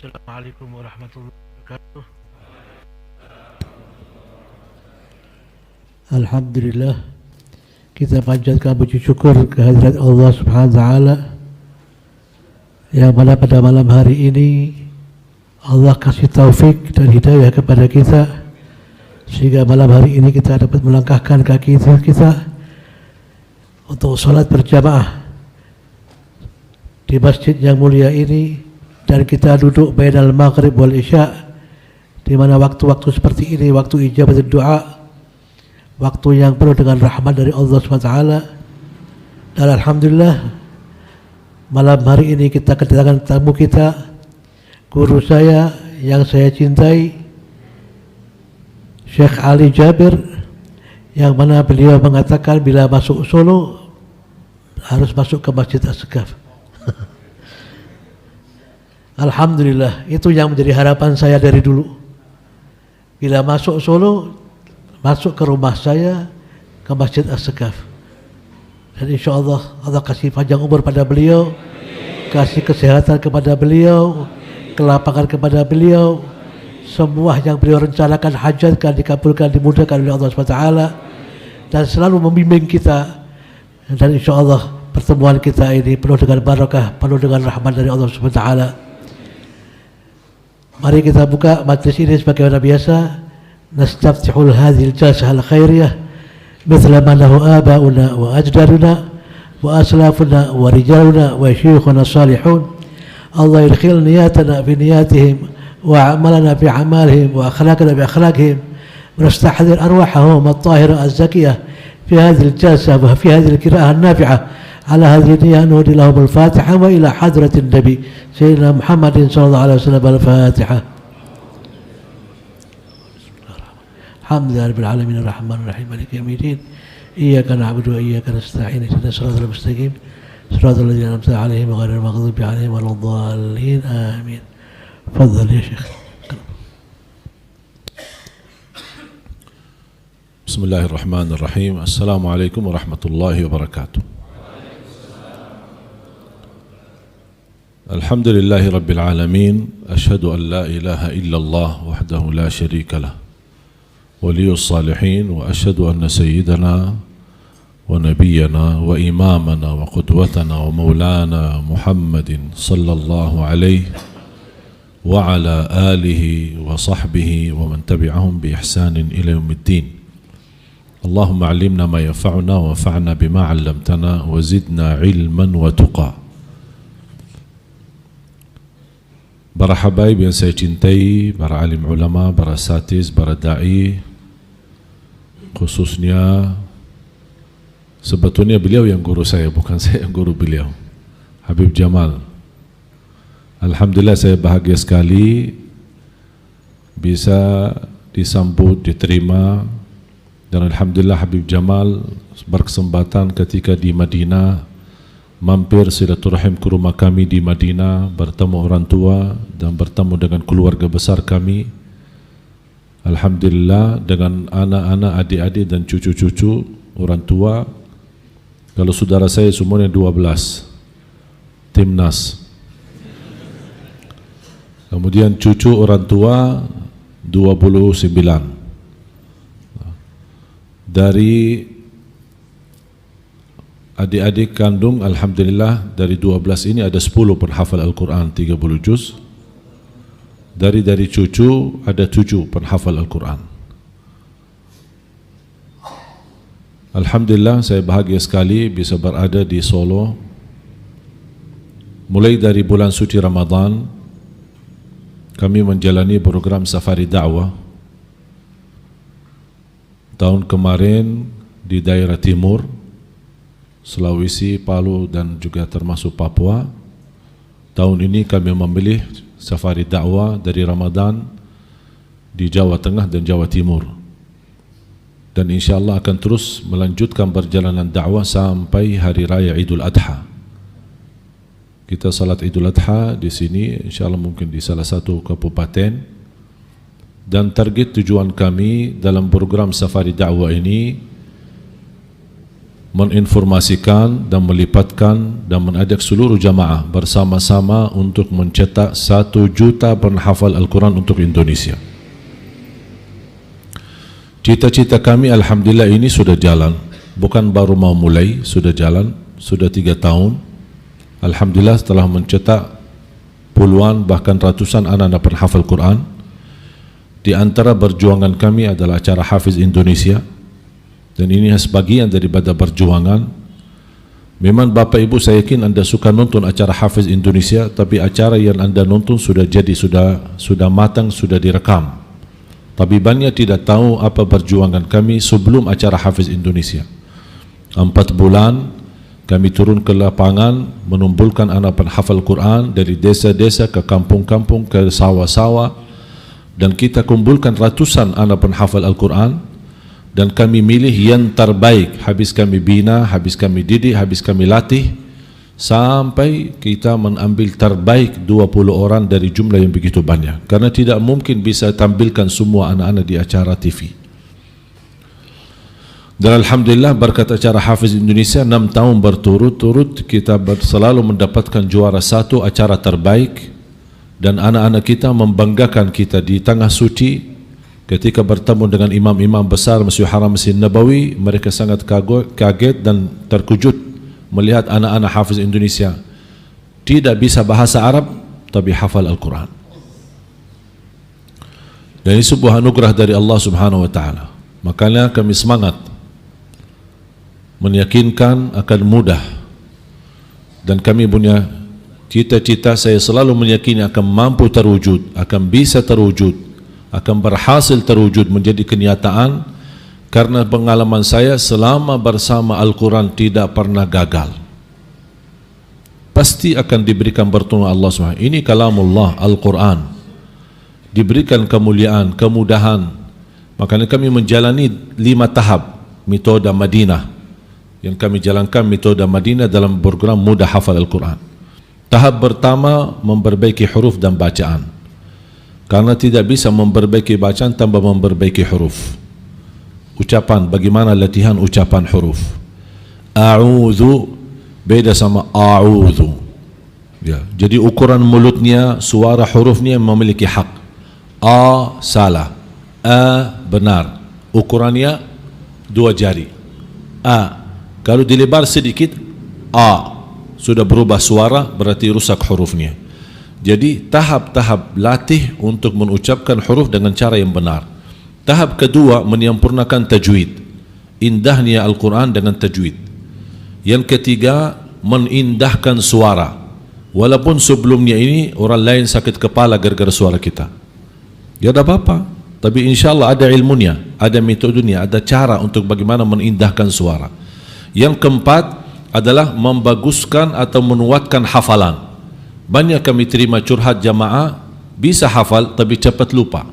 Assalamualaikum warahmatullahi wabarakatuh. Alhamdulillah, kita panjatkan puji syukur kehadirat Allah Subhanahu wa taala yang mana pada malam hari ini Allah kasih taufik dan hidayah kepada kita sehingga malam hari ini kita dapat melangkahkan kaki kita untuk salat berjamaah di masjid yang mulia ini, dan kita duduk bainal maghrib wal isya, di mana waktu-waktu seperti ini waktu ijabat doa, waktu yang penuh dengan rahmat dari Allah SWT. Dan alhamdulillah malam hari ini kita kedatangan tamu kita, guru saya yang saya cintai, Syekh Ali Jabir, yang mana beliau mengatakan bila masuk Solo harus masuk ke Masjid As-Sekaf. Alhamdulillah, itu yang menjadi harapan saya dari dulu. Bila masuk Solo, masuk ke rumah saya, ke Masjid As-Sekaf. Dan insya Allah, Allah kasih panjang umur pada beliau, kasih kesehatan kepada beliau, kelapangan kepada beliau. Semua yang beliau rencanakan, hajatkan, dikabulkan, dimudahkan oleh Allah SWT, dan selalu membimbing kita. Dan insya Allah pertemuan kita ini penuh dengan barakah, penuh dengan rahmat dari Allah SWT. Mari kita buka majlis ini sebagaimana biasa. Nastaftihul hadhil jalsah al-khairiyah mithla ma lahu abauna wa ajdaduna wa aslafuna wa rijaluna wa syuyukhuna salihun. Allah yadkhil niyatana fi niyatihim wa amalana fi amalihim wa akhlaqana bi akhlaqihim wa nastahdir arwahahum at-tahirah az-zakiyah fi hadhil jalsah wa fi hadhil qira'ah an-nafi'ah. على هذه النية نهدي لهم الفاتحة وإلى حضرة النبي سيدنا محمد صلى الله عليه وسلم الفاتحة. الحمد لله رب العالمين الرحمن الرحيم مالك يوم الدين إياك نعبد وإياك نستعين اهدنا الصراط المستقيم صراط الذين أنعمت عليهم غير المغضوب عليهم ولا الضالين آمين. تفضل يا شيخ. بسم الله الرحمن الرحيم. السلام عليكم ورحمة الله وبركاته. الحمد لله رب العالمين. أشهد أن لا إله إلا الله وحده لا شريك له ولي الصالحين، وأشهد أن سيدنا ونبينا وإمامنا وقدوتنا ومولانا محمد صلى الله عليه وعلى آله وصحبه ومن تبعهم بإحسان إلى يوم الدين. اللهم علمنا ما ينفعنا وانفعنا بما علمتنا وزدنا علما وتقى. Para habaib yang saya cintai, para alim ulama, para satis, para da'i, khususnya sebetulnya beliau yang guru saya, bukan saya yang guru beliau, Habib Jamal. Alhamdulillah saya bahagia sekali bisa disambut, diterima, dan alhamdulillah Habib Jamal berkesempatan ketika di Madinah mampir silaturahim ke rumah kami di Madinah, bertemu orang tua dan bertemu dengan keluarga besar kami. Alhamdulillah dengan anak-anak, adik-adik dan cucu-cucu orang tua. Kalau saudara saya semuanya 12 timnas. Kemudian cucu orang tua 29. Dari adik-adik kandung, alhamdulillah dari 12 ini ada 10 penghafal Al-Quran 30 juz. Dari cucu ada 7 penghafal Al-Quran. Alhamdulillah saya bahagia sekali bisa berada di Solo. Mulai dari bulan suci Ramadan kami menjalani program safari dakwah. Tahun kemarin di daerah timur Sulawesi, Palu dan juga termasuk Papua. Tahun ini kami memilih safari dakwah dari Ramadan di Jawa Tengah dan Jawa Timur. Dan insyaAllah akan terus melanjutkan perjalanan dakwah sampai Hari Raya Idul Adha. Kita salat Idul Adha di sini, insyaAllah mungkin di salah satu kabupaten. Dan target tujuan kami dalam program safari dakwah ini meninformasikan dan melipatkan dan mengajak seluruh jamaah bersama-sama untuk mencetak 1 juta penghafal Al-Quran untuk Indonesia. Cita-cita kami alhamdulillah ini sudah jalan, bukan baru mau mulai, sudah jalan, sudah 3 tahun. Alhamdulillah setelah mencetak puluhan bahkan ratusan anak-anak penghafal Quran. Di antara perjuangan kami adalah acara Hafiz Indonesia. Dan ini sebagian daripada perjuangan. Memang Bapak Ibu saya yakin Anda suka nonton acara Hafiz Indonesia, tapi acara yang Anda nonton sudah jadi, sudah matang, sudah direkam. Tapi banyak tidak tahu apa perjuangan kami sebelum acara Hafiz Indonesia. 4 bulan kami turun ke lapangan menumbuhkan anak penghafal Quran dari desa-desa ke kampung-kampung ke sawah-sawah, dan kita kumpulkan ratusan anak penghafal Al-Quran. Dan kami milih yang terbaik, habis kami bina, habis kami didik, habis kami latih, sampai kita mengambil terbaik 20 orang dari jumlah yang begitu banyak. Karena tidak mungkin bisa tampilkan semua anak-anak di acara TV. Dan alhamdulillah berkat acara Hafiz Indonesia 6 tahun berturut-turut kita selalu mendapatkan juara 1 acara terbaik. Dan anak-anak kita membanggakan kita di tengah suci. Ketika bertemu dengan imam-imam besar Masjidil Haram, Masjid Nabawi, mereka sangat kaget dan terkejut melihat anak-anak Hafiz Indonesia tidak bisa bahasa Arab tapi hafal Al-Quran. Dan ini sebuah anugerah dari Allah Subhanahu wa Ta'ala. Makanya kami semangat meyakinkan akan mudah, dan kami punya cita-cita, saya selalu meyakini akan mampu terwujud, akan bisa terwujud, akan berhasil terwujud menjadi kenyataan, karena pengalaman saya selama bersama Al-Quran tidak pernah gagal. Pasti akan diberikan pertolongan Allah SWT. Ini kalamullah, Al-Quran, diberikan kemuliaan, kemudahan. Makanya kami menjalani 5 tahap metode Madinah, yang kami jalankan metode Madinah dalam program Mudah Hafal Al-Quran. Tahap pertama, memperbaiki huruf dan bacaan, karena tidak bisa memperbaiki bacaan tanpa memperbaiki huruf. Ucapan, bagaimana latihan ucapan huruf. A'udhu beda sama a'udhu, ya. Jadi ukuran mulutnya, suara hurufnya memiliki hak. A salah, A benar. Ukurannya 2 jari. A, kalau dilebar sedikit, A sudah berubah suara, berarti rusak hurufnya. Jadi tahap-tahap latih untuk mengucapkan huruf dengan cara yang benar. Tahap kedua, menyempurnakan tajwid. Indahnya Al-Quran dengan tajwid. Yang ketiga, menindahkan suara. Walaupun sebelumnya ini orang lain sakit kepala gara-gara suara kita, ya ada apa-apa, tapi insyaAllah ada ilmunya, ada metodenya, ada cara untuk bagaimana menindahkan suara. Yang keempat adalah membaguskan atau menguatkan hafalan. Banyak kami terima curhat jamaah bisa hafal tapi cepat lupa.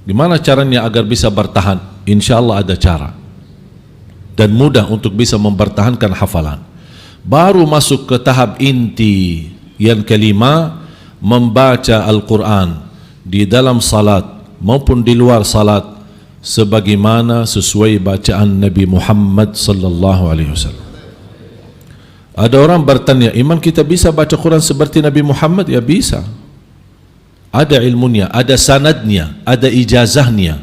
Gimana caranya agar bisa bertahan? InsyaAllah ada cara, dan mudah untuk bisa mempertahankan hafalan. Baru masuk ke tahap inti yang kelima, membaca Al-Quran di dalam salat maupun di luar salat sebagaimana sesuai bacaan Nabi Muhammad sallallahu alaihi wasallam. Ada orang bertanya, Imam kita bisa baca Quran seperti Nabi Muhammad? Ya bisa. Ada ilmunya, ada sanadnya, ada ijazahnya,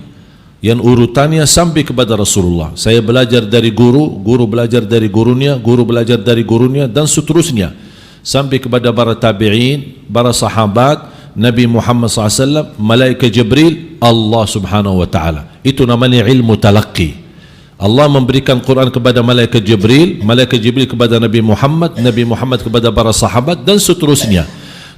yang urutannya sampai kepada Rasulullah. Saya belajar dari guru, guru belajar dari gurunya, guru belajar dari gurunya, dan seterusnya sampai kepada para tabi'in, para sahabat, Nabi Muhammad SAW, malaikat Jibril, Allah Subhanahu wa Ta'ala. Itu namanya ilmu talaqqi. Allah memberikan Quran kepada malaikat Jibril kepada Nabi Muhammad kepada para sahabat, dan seterusnya.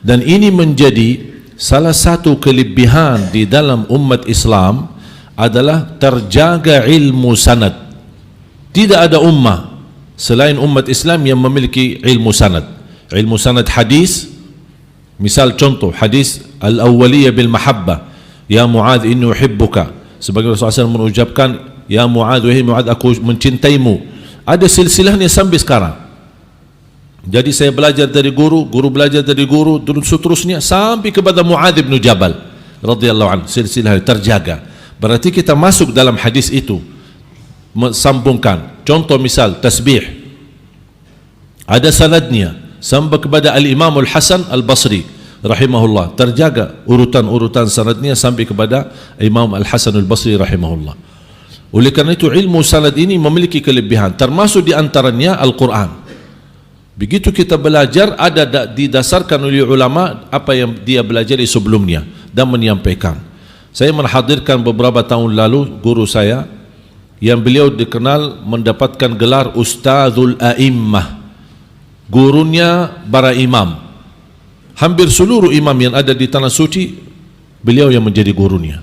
Dan ini menjadi salah satu kelebihan di dalam umat Islam, adalah terjaga ilmu sanad. Tidak ada ummah selain umat Islam yang memiliki ilmu sanad. Ilmu sanad hadis, misal contoh hadis al-awwaliyah bil mahabbah, ya Mu'adz inni uhibbuka, sebagai Rasulullah SAW mengucapkan, ya Mu'adz, wahai Mu'adz, aku mencintaimu. Ada silsilahnya sampai sekarang. Jadi saya belajar dari guru, guru belajar dari guru, dan seterusnya sampai kepada Mu'adz bin Jabal radhiyallahu anhu. Silsilah terjaga. Berarti kita masuk dalam hadis itu, sambungkan Contoh misal tasbih, ada sanadnya sampai kepada Al-Imam Al-Hasan Al-Basri rahimahullah, terjaga urutan-urutan sanadnya sampai kepada Imam Al-Hasan Al-Basri rahimahullah. Oleh kerana itu ilmu sanad ini memiliki kelebihan, termasuk di antaranya Al-Quran. Begitu kita belajar, ada didasarkan oleh ulama apa yang dia belajar sebelumnya dan menyampaikan. Saya menhadirkan beberapa tahun lalu guru saya yang beliau dikenal mendapatkan gelar Ustazul A'immah, gurunya para imam. Hampir seluruh imam yang ada di Tanah Suci beliau yang menjadi gurunya.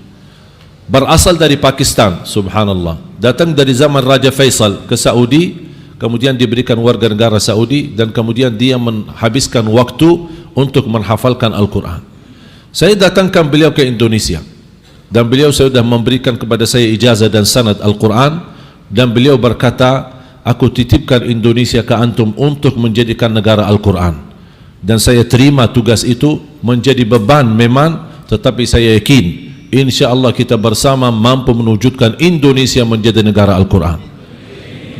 Berasal dari Pakistan, subhanallah, datang dari zaman Raja Faisal ke Saudi, kemudian diberikan warga negara Saudi, dan kemudian dia menghabiskan waktu untuk menghafalkan Al-Quran. Saya datangkan beliau ke Indonesia, dan beliau sudah memberikan kepada saya ijazah dan sanad Al-Quran, dan beliau berkata, aku titipkan Indonesia ke antum untuk menjadikan negara Al-Quran, dan saya terima tugas itu. Menjadi beban memang, tetapi saya yakin insya-Allah kita bersama mampu mewujudkan Indonesia menjadi negara Al-Quran.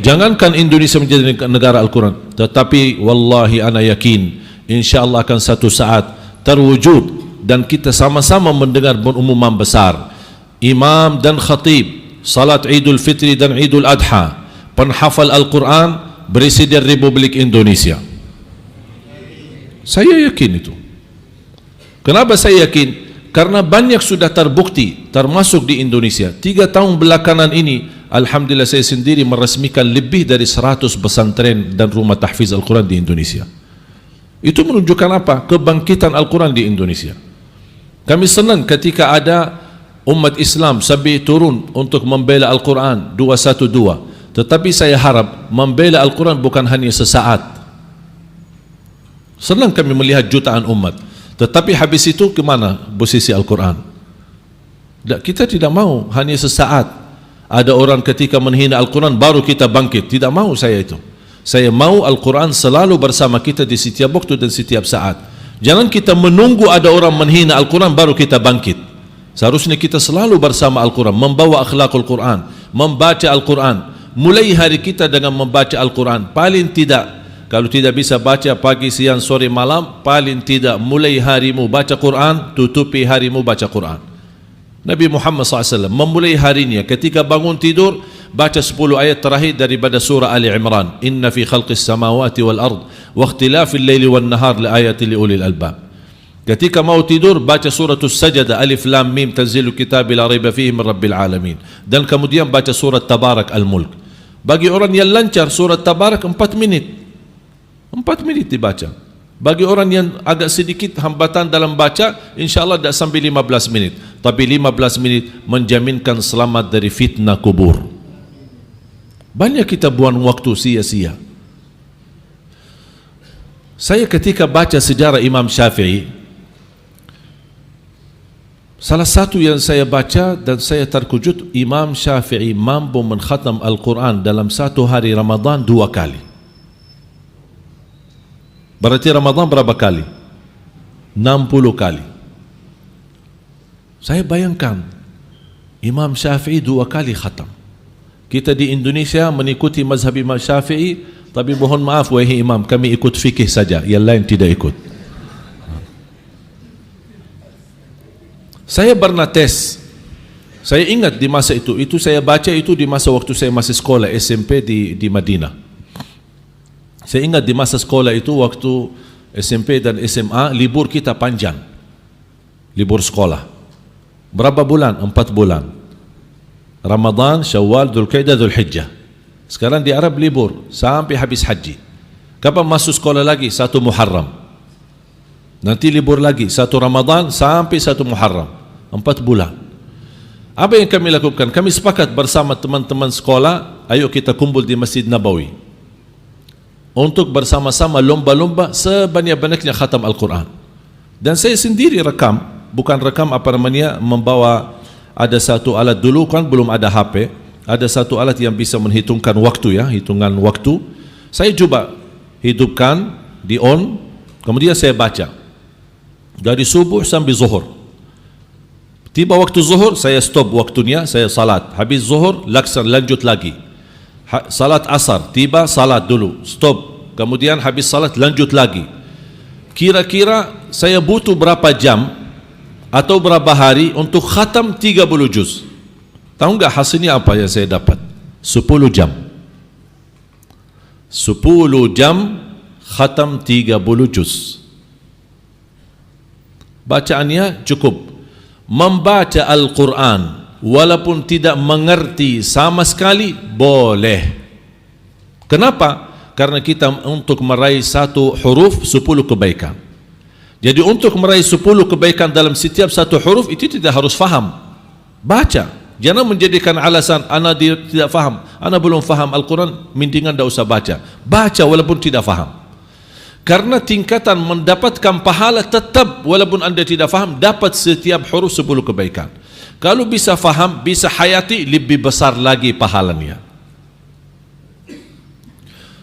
Jangankan Indonesia menjadi negara Al-Quran, tetapi wallahi ana yakin insya-Allah akan satu saat terwujud, dan kita sama-sama mendengar pengumuman besar, imam dan khatib salat Idul Fitri dan Idul Adha, penghafal Al-Quran Presiden Republik Indonesia. Saya yakin itu. Kenapa saya yakin? Karena banyak sudah terbukti, termasuk di Indonesia. 3 tahun belakangan ini, alhamdulillah saya sendiri meresmikan lebih dari 100 pesantren dan rumah tahfiz Al-Quran di Indonesia. Itu menunjukkan apa? Kebangkitan Al-Quran di Indonesia. Kami senang ketika ada umat Islam sampai turun untuk membela Al-Quran 212. Tetapi saya harap membela Al-Quran bukan hanya sesaat. Senang kami melihat jutaan umat, tetapi habis itu ke mana posisi Al-Quran? Kita tidak mau hanya sesaat. Ada orang ketika menghina Al-Quran baru kita bangkit. Tidak mau saya itu. Saya mau Al-Quran selalu bersama kita di setiap waktu dan setiap saat. Jangan kita menunggu ada orang menghina Al-Quran baru kita bangkit. Seharusnya kita selalu bersama Al-Quran, membawa akhlakul Quran, membaca Al-Quran. Mulai hari kita dengan membaca Al-Quran. Paling tidak, kalau tidak bisa baca pagi, siang, sore, malam, paling tidak mulai harimu baca Quran, tutupi harimu baca Quran. Nabi Muhammad SAW memulai harinya ketika bangun tidur, baca 10 ayat terakhir daripada surah Ali Imran. Inna fi khalqis samawati wal ard wa ikhtilafil laili wan nahar la ayatin li ulil albab. Ketika mau tidur, baca suratul Sajdah, Alif Lam Mim, tanzilul kitabi la raiba fihi min rabbil alamin. Dan kemudian baca surat Tabarak Al-Mulk. Bagi orang yang lancar, surat Tabarak 4 menit. 4 menit dibaca. Bagi orang yang agak sedikit hambatan dalam baca, insya-Allah tak sampai 15 menit. Tapi 15 menit menjaminkan selamat dari fitnah kubur. Banyak kita buang waktu sia-sia. Saya ketika baca sejarah Imam Syafi'i, salah satu yang saya baca dan saya terkejut, Imam Syafi'i mampu mengkhatam Al-Quran dalam satu hari Ramadan 2 kali. Berarti Ramadan berapa kali? 60 kali. Saya bayangkan Imam Syafi'i 2 kali khatam. Kita di Indonesia mengikuti mazhab Imam Syafi'i, tapi mohon maaf wahai imam, kami ikut fikih saja, yang lain tidak ikut. Saya pernah tes. Saya ingat di masa itu saya baca itu di masa waktu saya masih sekolah SMP di Madinah. Saya ingat di masa sekolah itu, waktu SMP dan SMA, libur kita panjang. Libur sekolah. Berapa bulan? 4 bulan. Ramadan, Syawal, Dzulqa'dah, Dzulhijjah. Sekarang di Arab libur sampai habis haji. Kapan masuk sekolah lagi? 1 Muharram. Nanti libur lagi 1 Ramadan sampai 1 Muharram. 4 bulan. Apa yang kami lakukan? Kami sepakat bersama teman-teman sekolah, ayo kita kumpul di Masjid Nabawi untuk bersama-sama lomba-lomba sebanyak-banyaknya khatam Al-Quran. Dan saya sendiri rekam, bukan rekam apa namanya, membawa, ada satu alat dulu kan belum ada HP, ada satu alat yang bisa menghitungkan waktu ya, hitungan waktu. Saya coba hidupkan di on, kemudian saya baca dari subuh sampai zuhur. Tiba waktu zuhur, saya stop waktunya, saya salat. Habis zuhur, lanjut lagi. Salat asar, tiba salat dulu, stop. Kemudian habis salat lanjut lagi. Kira-kira saya butuh berapa jam atau berapa hari untuk khatam 30 juz? Tahu enggak hasilnya apa yang saya dapat? 10 jam. 10 jam khatam 30 juz. Bacaannya cukup. Membaca Al-Quran walaupun tidak mengerti sama sekali boleh. Kenapa? Karena kita untuk meraih satu huruf 10 kebaikan. Jadi untuk meraih 10 kebaikan dalam setiap satu huruf itu tidak harus faham. Baca. Jangan menjadikan alasan ana tidak faham, ana belum faham Al-Quran, mendingan tidak usah baca. Baca walaupun tidak faham. Karena tingkatan mendapatkan pahala tetap walaupun anda tidak faham, dapat setiap huruf 10 kebaikan. Kalau bisa faham, bisa hayati, lebih besar lagi pahalanya.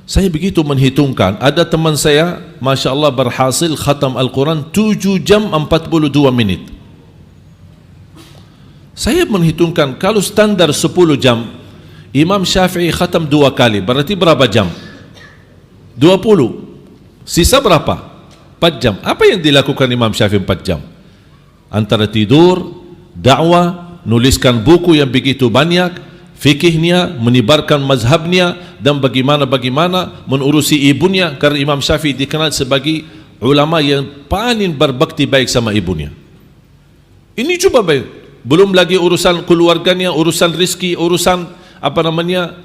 Saya begitu menghitungkan, ada teman saya Masya Allah berhasil khatam Al-Quran 7 jam 42 menit. Saya menghitungkan, kalau standar 10 jam, Imam Syafi'i khatam 2 kali, berarti berapa jam? 20. Sisa berapa? 4 jam. Apa yang dilakukan Imam Syafi'i 4 jam? Antara tidur, dakwah, nuliskan buku yang begitu banyak, fikihnya, menyebarkan mazhabnya, dan bagaimana menurusi ibunya. Karena Imam Syafi'i dikenal sebagai ulama yang paling berbakti baik sama ibunya. Ini coba baik. Belum lagi urusan keluarganya, urusan rizki, urusan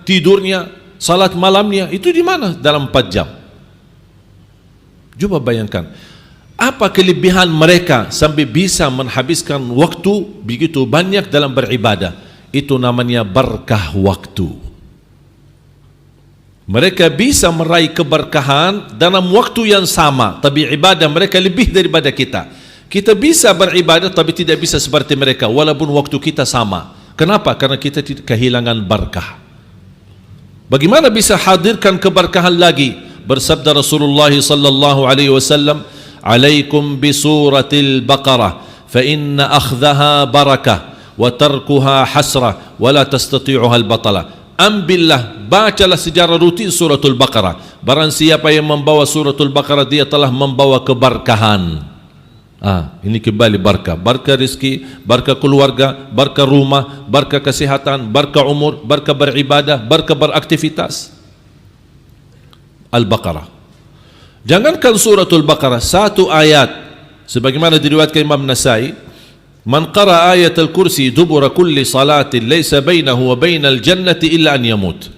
tidurnya, salat malamnya. Itu di mana? Dalam 4 jam. Coba bayangkan, apa kelebihan mereka sampai bisa menghabiskan waktu begitu banyak dalam beribadah. Itu namanya berkah waktu. Mereka bisa meraih keberkahan dalam waktu yang sama, tapi ibadah mereka lebih daripada kita. Kita bisa beribadah tapi tidak bisa seperti mereka walaupun waktu kita sama. Kenapa? Karena kita kehilangan berkah. Bagaimana bisa hadirkan keberkahan lagi? Bersabda Rasulullah sallallahu alaihi wasallam, "Alaikum bi suratil Baqarah, fa inna akhdhaha barakah wa tarkuha hasrah wa la tastati'uha al-batala." Ambillah, bacalah secara rutin suratul Baqarah. Barang siapa yang membawa suratul Baqarah, dia telah membawa keberkahan. Ini kembali barkah. Barkah rizki, barkah keluarga, barkah rumah, barkah kesehatan, barkah umur, barkah beribadah, barkah beraktivitas. Al-Baqarah. Jangankan suratul Baqarah, satu ayat sebagaimana diriwayatkan Imam Nasai, man qara ayat al-kursi dubura kulli salatin laysa bainahu wa bainal jannati illa an yamut.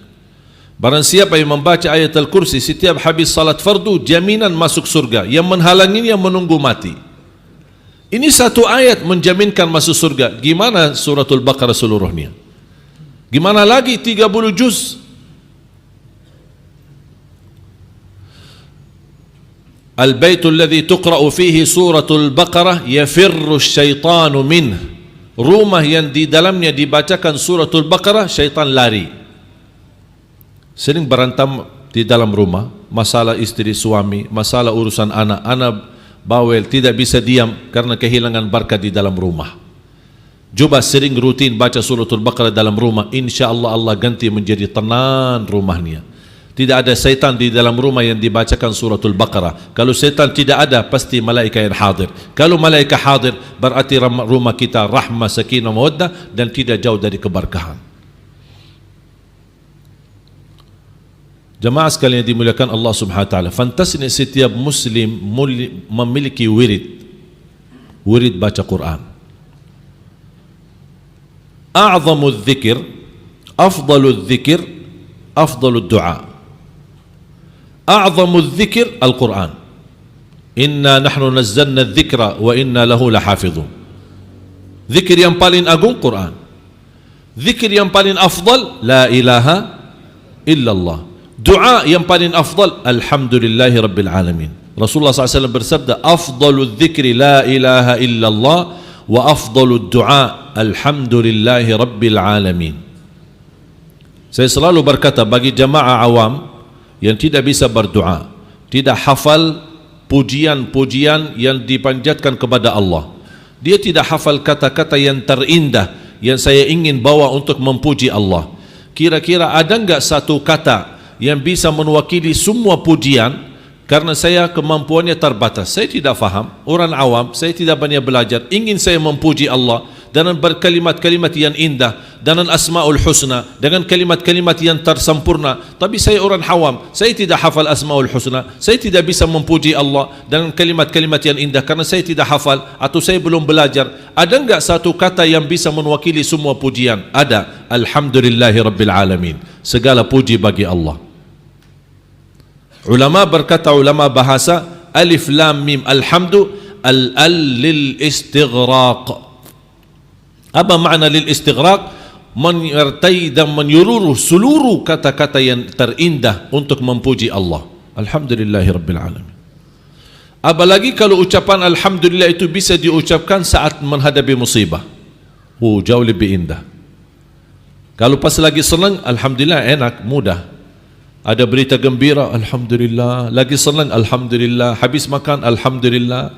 Barang siapa yang membaca ayat al-kursi setiap habis salat fardu, jaminan masuk surga. Yang menghalanginya menunggu mati. Ini satu ayat menjaminkan masuk surga. Gimana suratul Baqarah seluruhnya? Gimana lagi 30 juz? Al-baitul ladzi tuqra'u fihi suratul Baqarah yafirru syaitanu minh. Rumah yang di dalamnya dibacakan suratul Baqarah, syaitan lari. Sering berantem di dalam rumah, masalah istri suami, masalah urusan anak bawel, tidak bisa diam karena kehilangan berkah di dalam rumah. Coba sering rutin baca suratul Baqarah dalam rumah, insya-Allah Allah ganti menjadi tenang rumahnya. Tidak ada syaitan di dalam rumah yang dibacakan suratul Baqarah. Kalau syaitan tidak ada, pasti malaikat yang hadir. Kalau malaikat hadir, berarti rumah kita rahmah, sakinah, mawaddah, dan tidak jauh dari keberkahan. Jemaah sekalian yang dimuliakan Allah Subhanahu wa taala, fantasnya setiap muslim memiliki wirid baca Quran. A'zamu dzikir, afdalu dzikir, afdalu du'a. A'zamu dzikir Al-Quran. Inna nahnu nazzalna dzikra wa inna lahu lahafidhun. Zikir yang paling agung Quran. Zikir yang paling afdal la ilaha illallah. Doa yang paling afdal alhamdulillahi rabbil alamin. Rasulullah SAW bersabda, afdalu dzikri la ilaha illallah wa afdalu du'a alhamdulillahi rabbil alamin. Saya selalu berkata bagi jamaah awam yang tidak bisa berdoa, tidak hafal pujian-pujian yang dipanjatkan kepada Allah, dia tidak hafal kata-kata yang terindah yang saya ingin bawa untuk memuji Allah. kira-kira ada enggak satu kata yang bisa mewakili semua pujian? Karena saya kemampuannya terbatas, saya tidak faham, orang awam, saya tidak banyak belajar, ingin saya memuji Allah dengan berkalimat-kalimat yang indah, dengan asma'ul husna, dengan kalimat-kalimat yang tersempurna. Tapi saya orang awam, saya tidak hafal asma'ul husna, saya tidak bisa memuji Allah dengan kalimat-kalimat yang indah karena saya tidak hafal atau saya belum belajar. Ada enggak satu kata yang bisa mewakili semua pujian? Ada. Alhamdulillahi Rabbil Alamin, segala puji bagi Allah. Ulama berkata, ulama bahasa, alif lam mim alhamdu, al lil istighraq. Apa makna lil istighraq? Menyertai dan menyeluruh seluruh kata-kata yang terindah untuk memuji Allah. Alhamdulillahi Rabbil Alamin. Apalagi kalau ucapan alhamdulillah itu bisa diucapkan saat menghadapi musibah, jauh lebih indah. Kalau pas lagi senang, alhamdulillah, enak, mudah. Ada berita gembira, alhamdulillah. Lagi senang, alhamdulillah. Habis makan, alhamdulillah.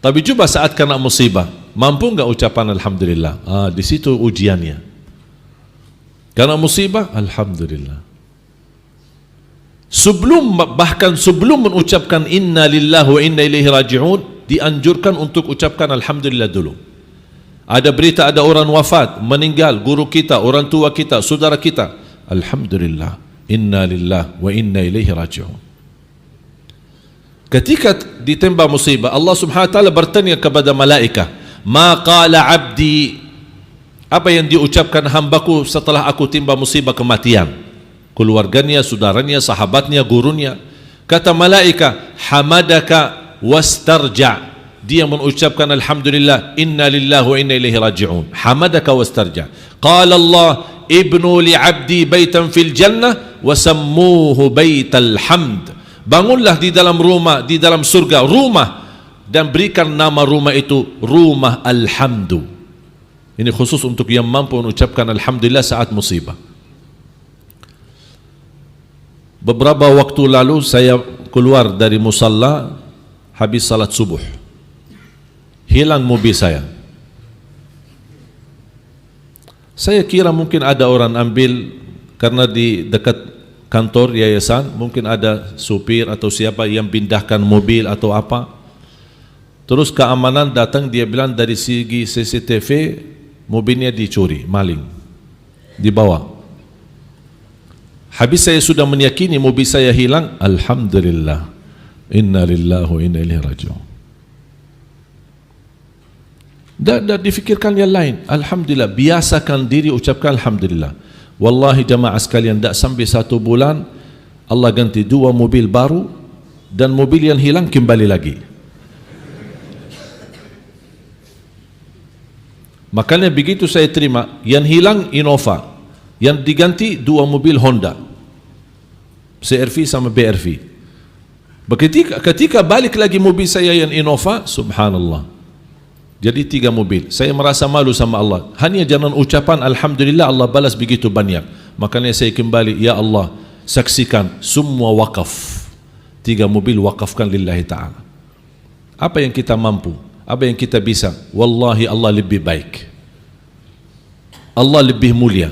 Tapi coba saat kena musibah, mampu enggak ucapan alhamdulillah? Di situ ujiannya. Kena musibah, alhamdulillah. Bahkan sebelum mengucapkan inna lillahi wa inna ilaihi raji'un, dianjurkan untuk ucapkan alhamdulillah dulu. Ada berita ada orang wafat, meninggal, guru kita, orang tua kita, saudara kita, alhamdulillah. Inna lillahi wa inna ilaihi raji'un. Ketika ditimpa musibah, Allah Subhanahu wa taala bertanya kepada malaikat, "Ma qala 'abdi?" Apa yang diucapkan hambaku setelah aku timpa musibah kematian? Keluarganya, saudaranya, sahabatnya, gurunya. Kata malaikat, "Hamadaka wastarja." Dia mengucapkan alhamdulillah, inna lillahi wa inna ilaihi raji'un. Hamadaka wastarja. Qala Allah, ibnu li'abdi baitan fil jannah wasammuhu baital hamd. Bangunlah di dalam rumah, di dalam surga, rumah, dan berikan nama rumah itu rumah alhamdu. Ini khusus untuk yang mampu mengucapkan alhamdulillah saat musibah. Beberapa waktu lalu saya keluar dari musalla habis salat subuh. Hilang mobil saya. Saya kira mungkin ada orang ambil, karena di dekat kantor yayasan mungkin ada supir atau siapa yang pindahkan mobil atau apa. Terus keamanan datang, dia bilang dari segi CCTV mobilnya dicuri, maling, dibawa. Habis saya sudah meyakini mobil saya hilang, alhamdulillah, inna lillahi wa inna ilaihi raji'un. Dan difikirkan yang lain, alhamdulillah, biasakan diri ucapkan alhamdulillah. Wallahi jamaah sekalian, tak sampai 1 bulan Allah ganti 2 mobil baru, dan mobil yang hilang kembali lagi. Makanya begitu saya terima, yang hilang Innova, yang diganti 2 mobil Honda, CR-V sama BR-V. Ketika balik lagi mobil saya yang Innova, subhanallah, jadi 3 mobil. Saya merasa malu sama Allah. Hanya jangan ucapan alhamdulillah Allah balas begitu banyak. Makanya saya kembali, ya Allah, saksikan semua wakaf. 3 mobil wakafkan lillahi ta'ala. Apa yang kita mampu, apa yang kita bisa, wallahi Allah lebih baik, Allah lebih mulia.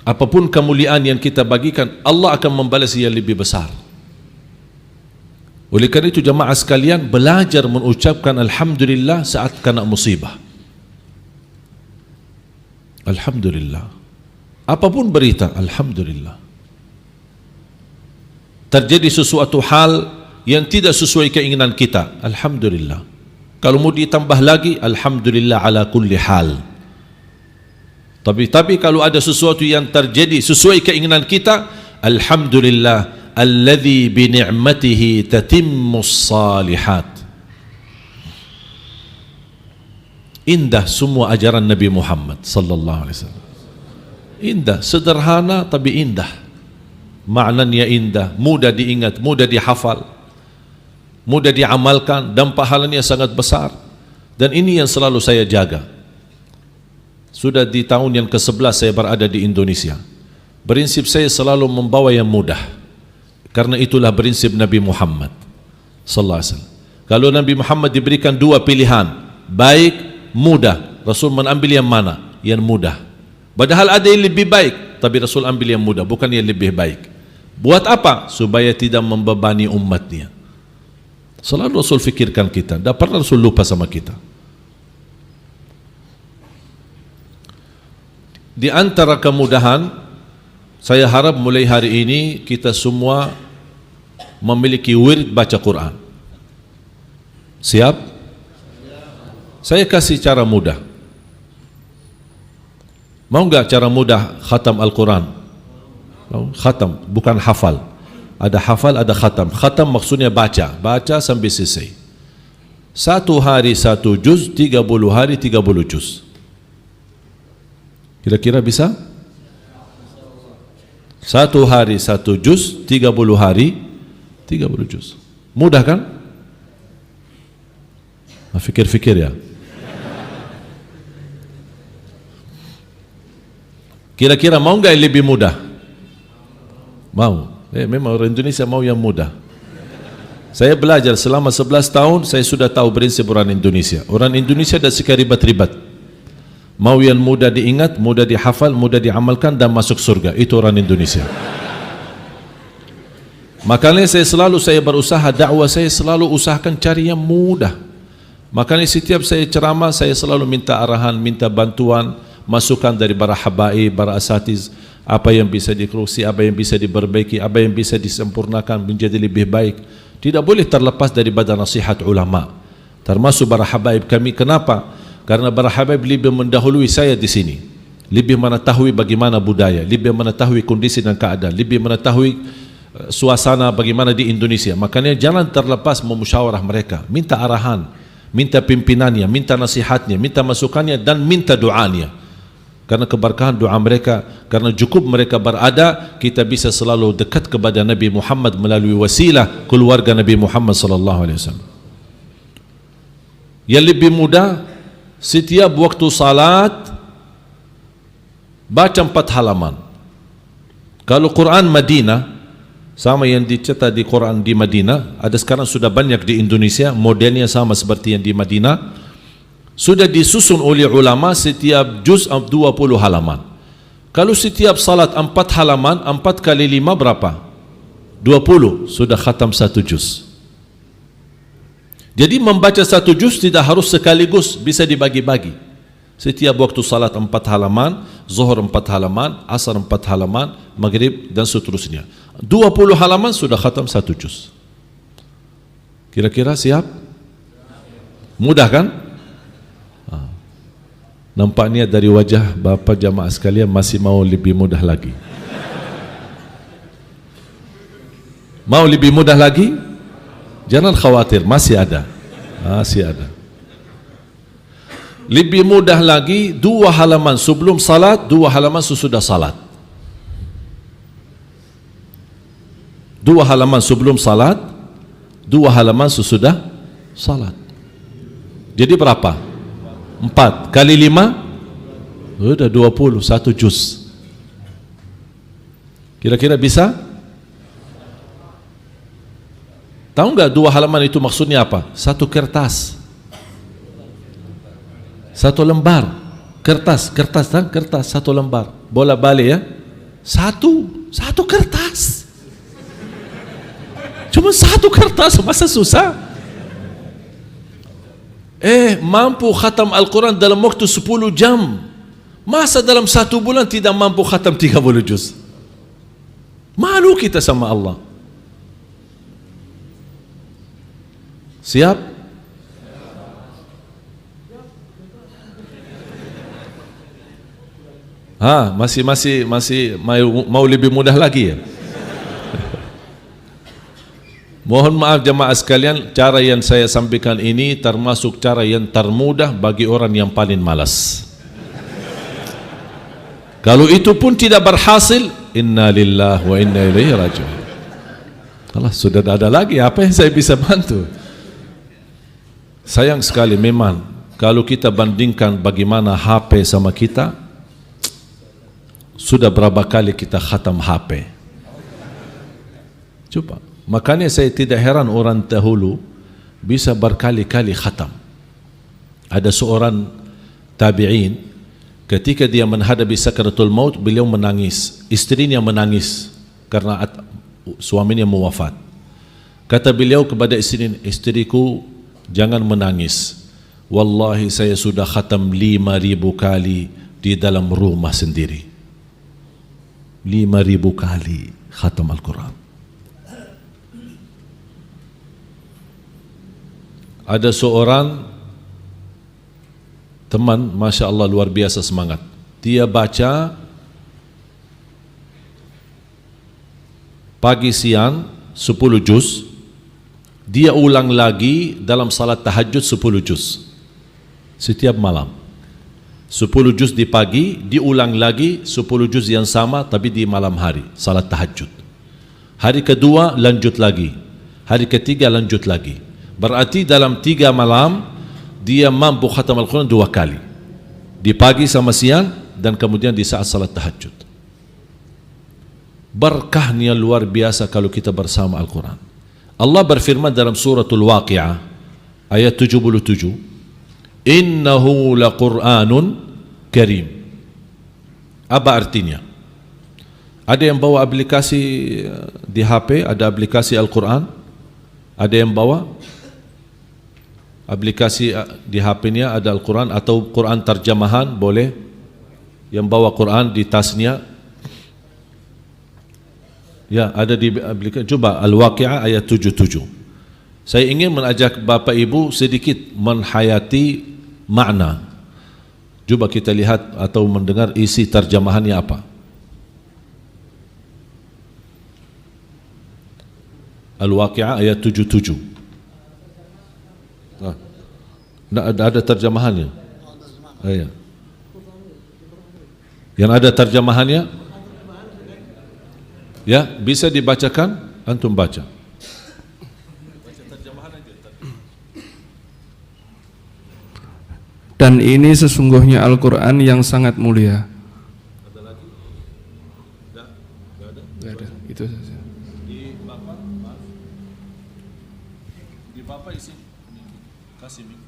Apapun kemuliaan yang kita bagikan, Allah akan membalas yang lebih besar. Oleh kerana itu jamaah sekalian, belajar mengucapkan alhamdulillah saat kena musibah. Alhamdulillah. Apapun berita, alhamdulillah. Terjadi sesuatu hal yang tidak sesuai keinginan kita, alhamdulillah. Kalau mau ditambah lagi, alhamdulillah ala kulli hal. Tapi kalau ada sesuatu yang terjadi sesuai keinginan kita, alhamdulillah alladzi bi ni'matihi tatimmus salihat. Indah semua ajaran Nabi Muhammad sallallahu alaihi wasallam. Indah, sederhana tapi indah. Maknanya indah, mudah diingat, mudah dihafal, mudah diamalkan, dan pahalanya sangat besar. Dan ini yang selalu saya jaga. Sudah di tahun yang ke-11 saya berada di Indonesia. Prinsip saya selalu membawa yang mudah. Karena itulah prinsip Nabi Muhammad sallallahu alaihi wasallam. Kalau Nabi Muhammad diberikan 2 pilihan, baik, mudah, Rasul mengambil yang mana? Yang mudah. Padahal ada yang lebih baik, tapi Rasul ambil yang mudah, bukan yang lebih baik. Buat apa? Supaya tidak membebani umatnya. Selalu Rasul fikirkan kita, tidak pernah Rasul lupa sama kita. Di antara kemudahan, saya harap mulai hari ini kita semua memiliki wirid baca Quran. Siap? Saya kasih cara mudah. Mau enggak cara mudah khatam Al-Quran? Khatam, bukan hafal. Ada hafal, ada khatam. Khatam maksudnya baca, baca sampai selesai. 1 hari 1 juz, 30 hari 30 juz. Kira-kira bisa? 1 hari 1 juz, 30 hari 30 juz. Mudah kan? Fikir-fikir ya. Kira-kira mau enggak yang lebih mudah? Mau. Memang orang Indonesia mau yang mudah. Saya belajar selama 11 tahun, saya sudah tahu prinsip orang Indonesia. Orang Indonesia dah suka ribet-ribet. Mau yang mudah diingat, mudah dihafal, mudah diamalkan dan masuk surga. Itu orang Indonesia. Makanya saya berusaha dakwah, saya selalu usahakan cari yang mudah. Makanya setiap saya ceramah, saya selalu minta arahan, minta bantuan, masukan dari para habaib, para asatiz, apa yang bisa dikoreksi, apa yang bisa diperbaiki, apa yang bisa disempurnakan menjadi lebih baik. Tidak boleh terlepas daripada nasihat ulama, termasuk para habaib kami. Kenapa? Karena para habaib lebih mendahului saya di sini, lebih mengetahui bagaimana budaya, lebih mengetahui kondisi dan keadaan, lebih mengetahui suasana bagaimana di Indonesia. Makanya jangan terlepas memusyawarah mereka, minta arahan, minta pimpinannya, minta nasihatnya, minta masukannya dan minta doanya. Karena keberkahan doa mereka, karena cukup mereka berada, kita bisa selalu dekat kepada Nabi Muhammad melalui wasilah keluarga Nabi Muhammad sallallahu alaihi wasallam. Yang lebih mudah, setiap waktu salat baca 4 halaman. Kalau Quran Madinah sama yang dicetak di Quran di Madinah, ada sekarang sudah banyak di Indonesia, modelnya sama seperti yang di Madinah. Sudah disusun oleh ulama, setiap juz 20 halaman. Kalau setiap salat 4 halaman, 4 kali 5 berapa? 20, sudah khatam 1 juz. Jadi membaca 1 juz tidak harus sekaligus, bisa dibagi-bagi. Setiap waktu salat 4 halaman, zuhur 4 halaman, asar 4 halaman, maghrib dan seterusnya. 20 halaman sudah khatam 1 juz. Kira-kira siap? Mudah kan? Nampaknya dari wajah Bapak jamaah sekalian masih mau lebih mudah lagi. Mau lebih mudah lagi? Jangan khawatir, masih ada. Masih ada. Lebih mudah lagi, 2 halaman sebelum salat, 2 halaman sesudah salat. 2 halaman sebelum salat, 2 halaman sesudah salat. Jadi berapa? 4 kali 5 sudah 20, 1 juz. Kira-kira bisa? Tahu enggak 2 halaman itu maksudnya apa? 1 kertas, 1 lembar kertas, kan? Kertas 1 lembar, bola balik ya, satu kertas, cuma 1 kertas, masa susah? Mampu khatam Al-Quran dalam waktu 10 jam. Masa dalam 1 bulan tidak mampu khatam 30 juz? Malu kita sama Allah. Siap? Masih mau lebih mudah lagi ya? Mohon maaf jemaah sekalian, cara yang saya sampaikan ini termasuk cara yang termudah bagi orang yang paling malas. Kalau itu pun tidak berhasil, inna lillahi wa inna ilaihi raji'un. Allah, sudah ada lagi apa yang saya bisa bantu? Sayang sekali memang kalau kita bandingkan bagaimana HP sama kita, sudah berapa kali kita khatam HP? Coba. Makanya saya tidak heran orang dahulu bisa berkali-kali khatam. Ada seorang tabi'in ketika dia menghadapi sakaratul maut, beliau menangis, istrinya menangis karena suaminya mewafat. Kata beliau kepada istriku, jangan menangis, wallahi saya sudah khatam 5.000 kali di dalam rumah sendiri. 5.000 kali khatam Al-Quran. Ada seorang teman, Masya Allah, luar biasa semangat. Dia baca pagi siang 10 juz, dia ulang lagi dalam salat tahajud 10 juz setiap malam. 10 juz di pagi, diulang lagi 10 juz yang sama tapi di malam hari, salat tahajud. Hari kedua lanjut lagi, hari ketiga lanjut lagi. Berarti dalam 3 malam dia mampu khatam Al-Quran 2 kali, di pagi sama siang dan kemudian di saat salat tahajud. Berkahnya luar biasa kalau kita bersama Al-Quran. Allah berfirman dalam suratul Waqi'ah ayat 77, innahu laqur'anun karim. Apa artinya? Ada yang bawa aplikasi di HP, ada aplikasi Al-Quran. Ada yang bawa aplikasi di HP-nya ada Al-Quran atau Quran terjemahan, boleh. Yang bawa Quran di tasnya, ya, ada di aplikasi. Coba Al-Waqi'ah ayat 77. Saya ingin mengajak Bapak Ibu sedikit menghayati makna. Coba kita lihat atau mendengar isi terjemahannya apa. Al-Waqi'ah ayat 77. Ada terjemahannya. Iya. Yang ada terjemahannya? Ya, bisa dibacakan? Antum baca. Dan ini sesungguhnya Al-Quran yang sangat mulia. Ada lagi? Tidak ada? Tidak ada, itu saja. Di Bapak, maaf. Di Bapak isi, kasih mik.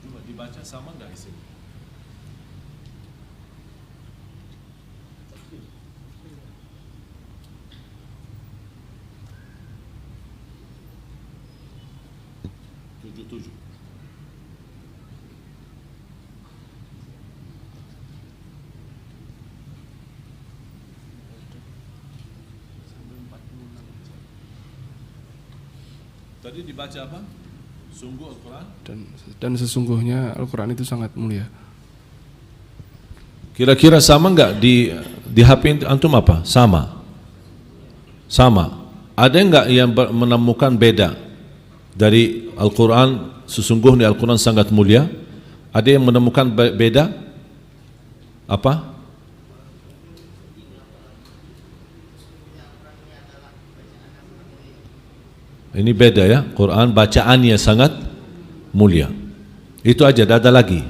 Coba dibaca sama enggak isi? Tujuh. Tadi dibaca apa? Sungguh Al-Quran? Dan sesungguhnya Al-Quran itu sangat mulia. Kira-kira sama enggak di HP antum apa? Sama. Ada enggak yang menemukan beda dari Al-Quran? Sesungguhnya Al-Quran sangat mulia. Ada yang menemukan beda? Apa? Ini beda ya, Quran bacaannya sangat mulia. Itu aja, tidak ada lagi.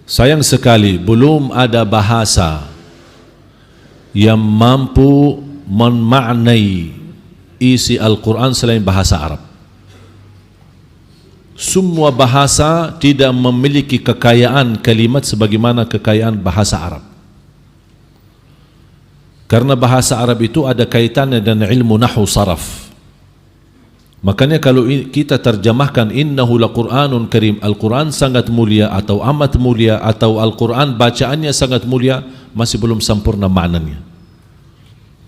Sayang sekali belum ada bahasa yang mampu memaknai isi Al-Quran selain bahasa Arab. Semua bahasa tidak memiliki kekayaan kalimat sebagaimana kekayaan bahasa Arab. Karena bahasa Arab itu ada kaitannya dengan ilmu nahwu saraf. Makanya kalau kita terjemahkan innahu laqur'anun karim, Al-Quran sangat mulia atau amat mulia atau Al-Quran bacaannya sangat mulia, masih belum sempurna maknanya.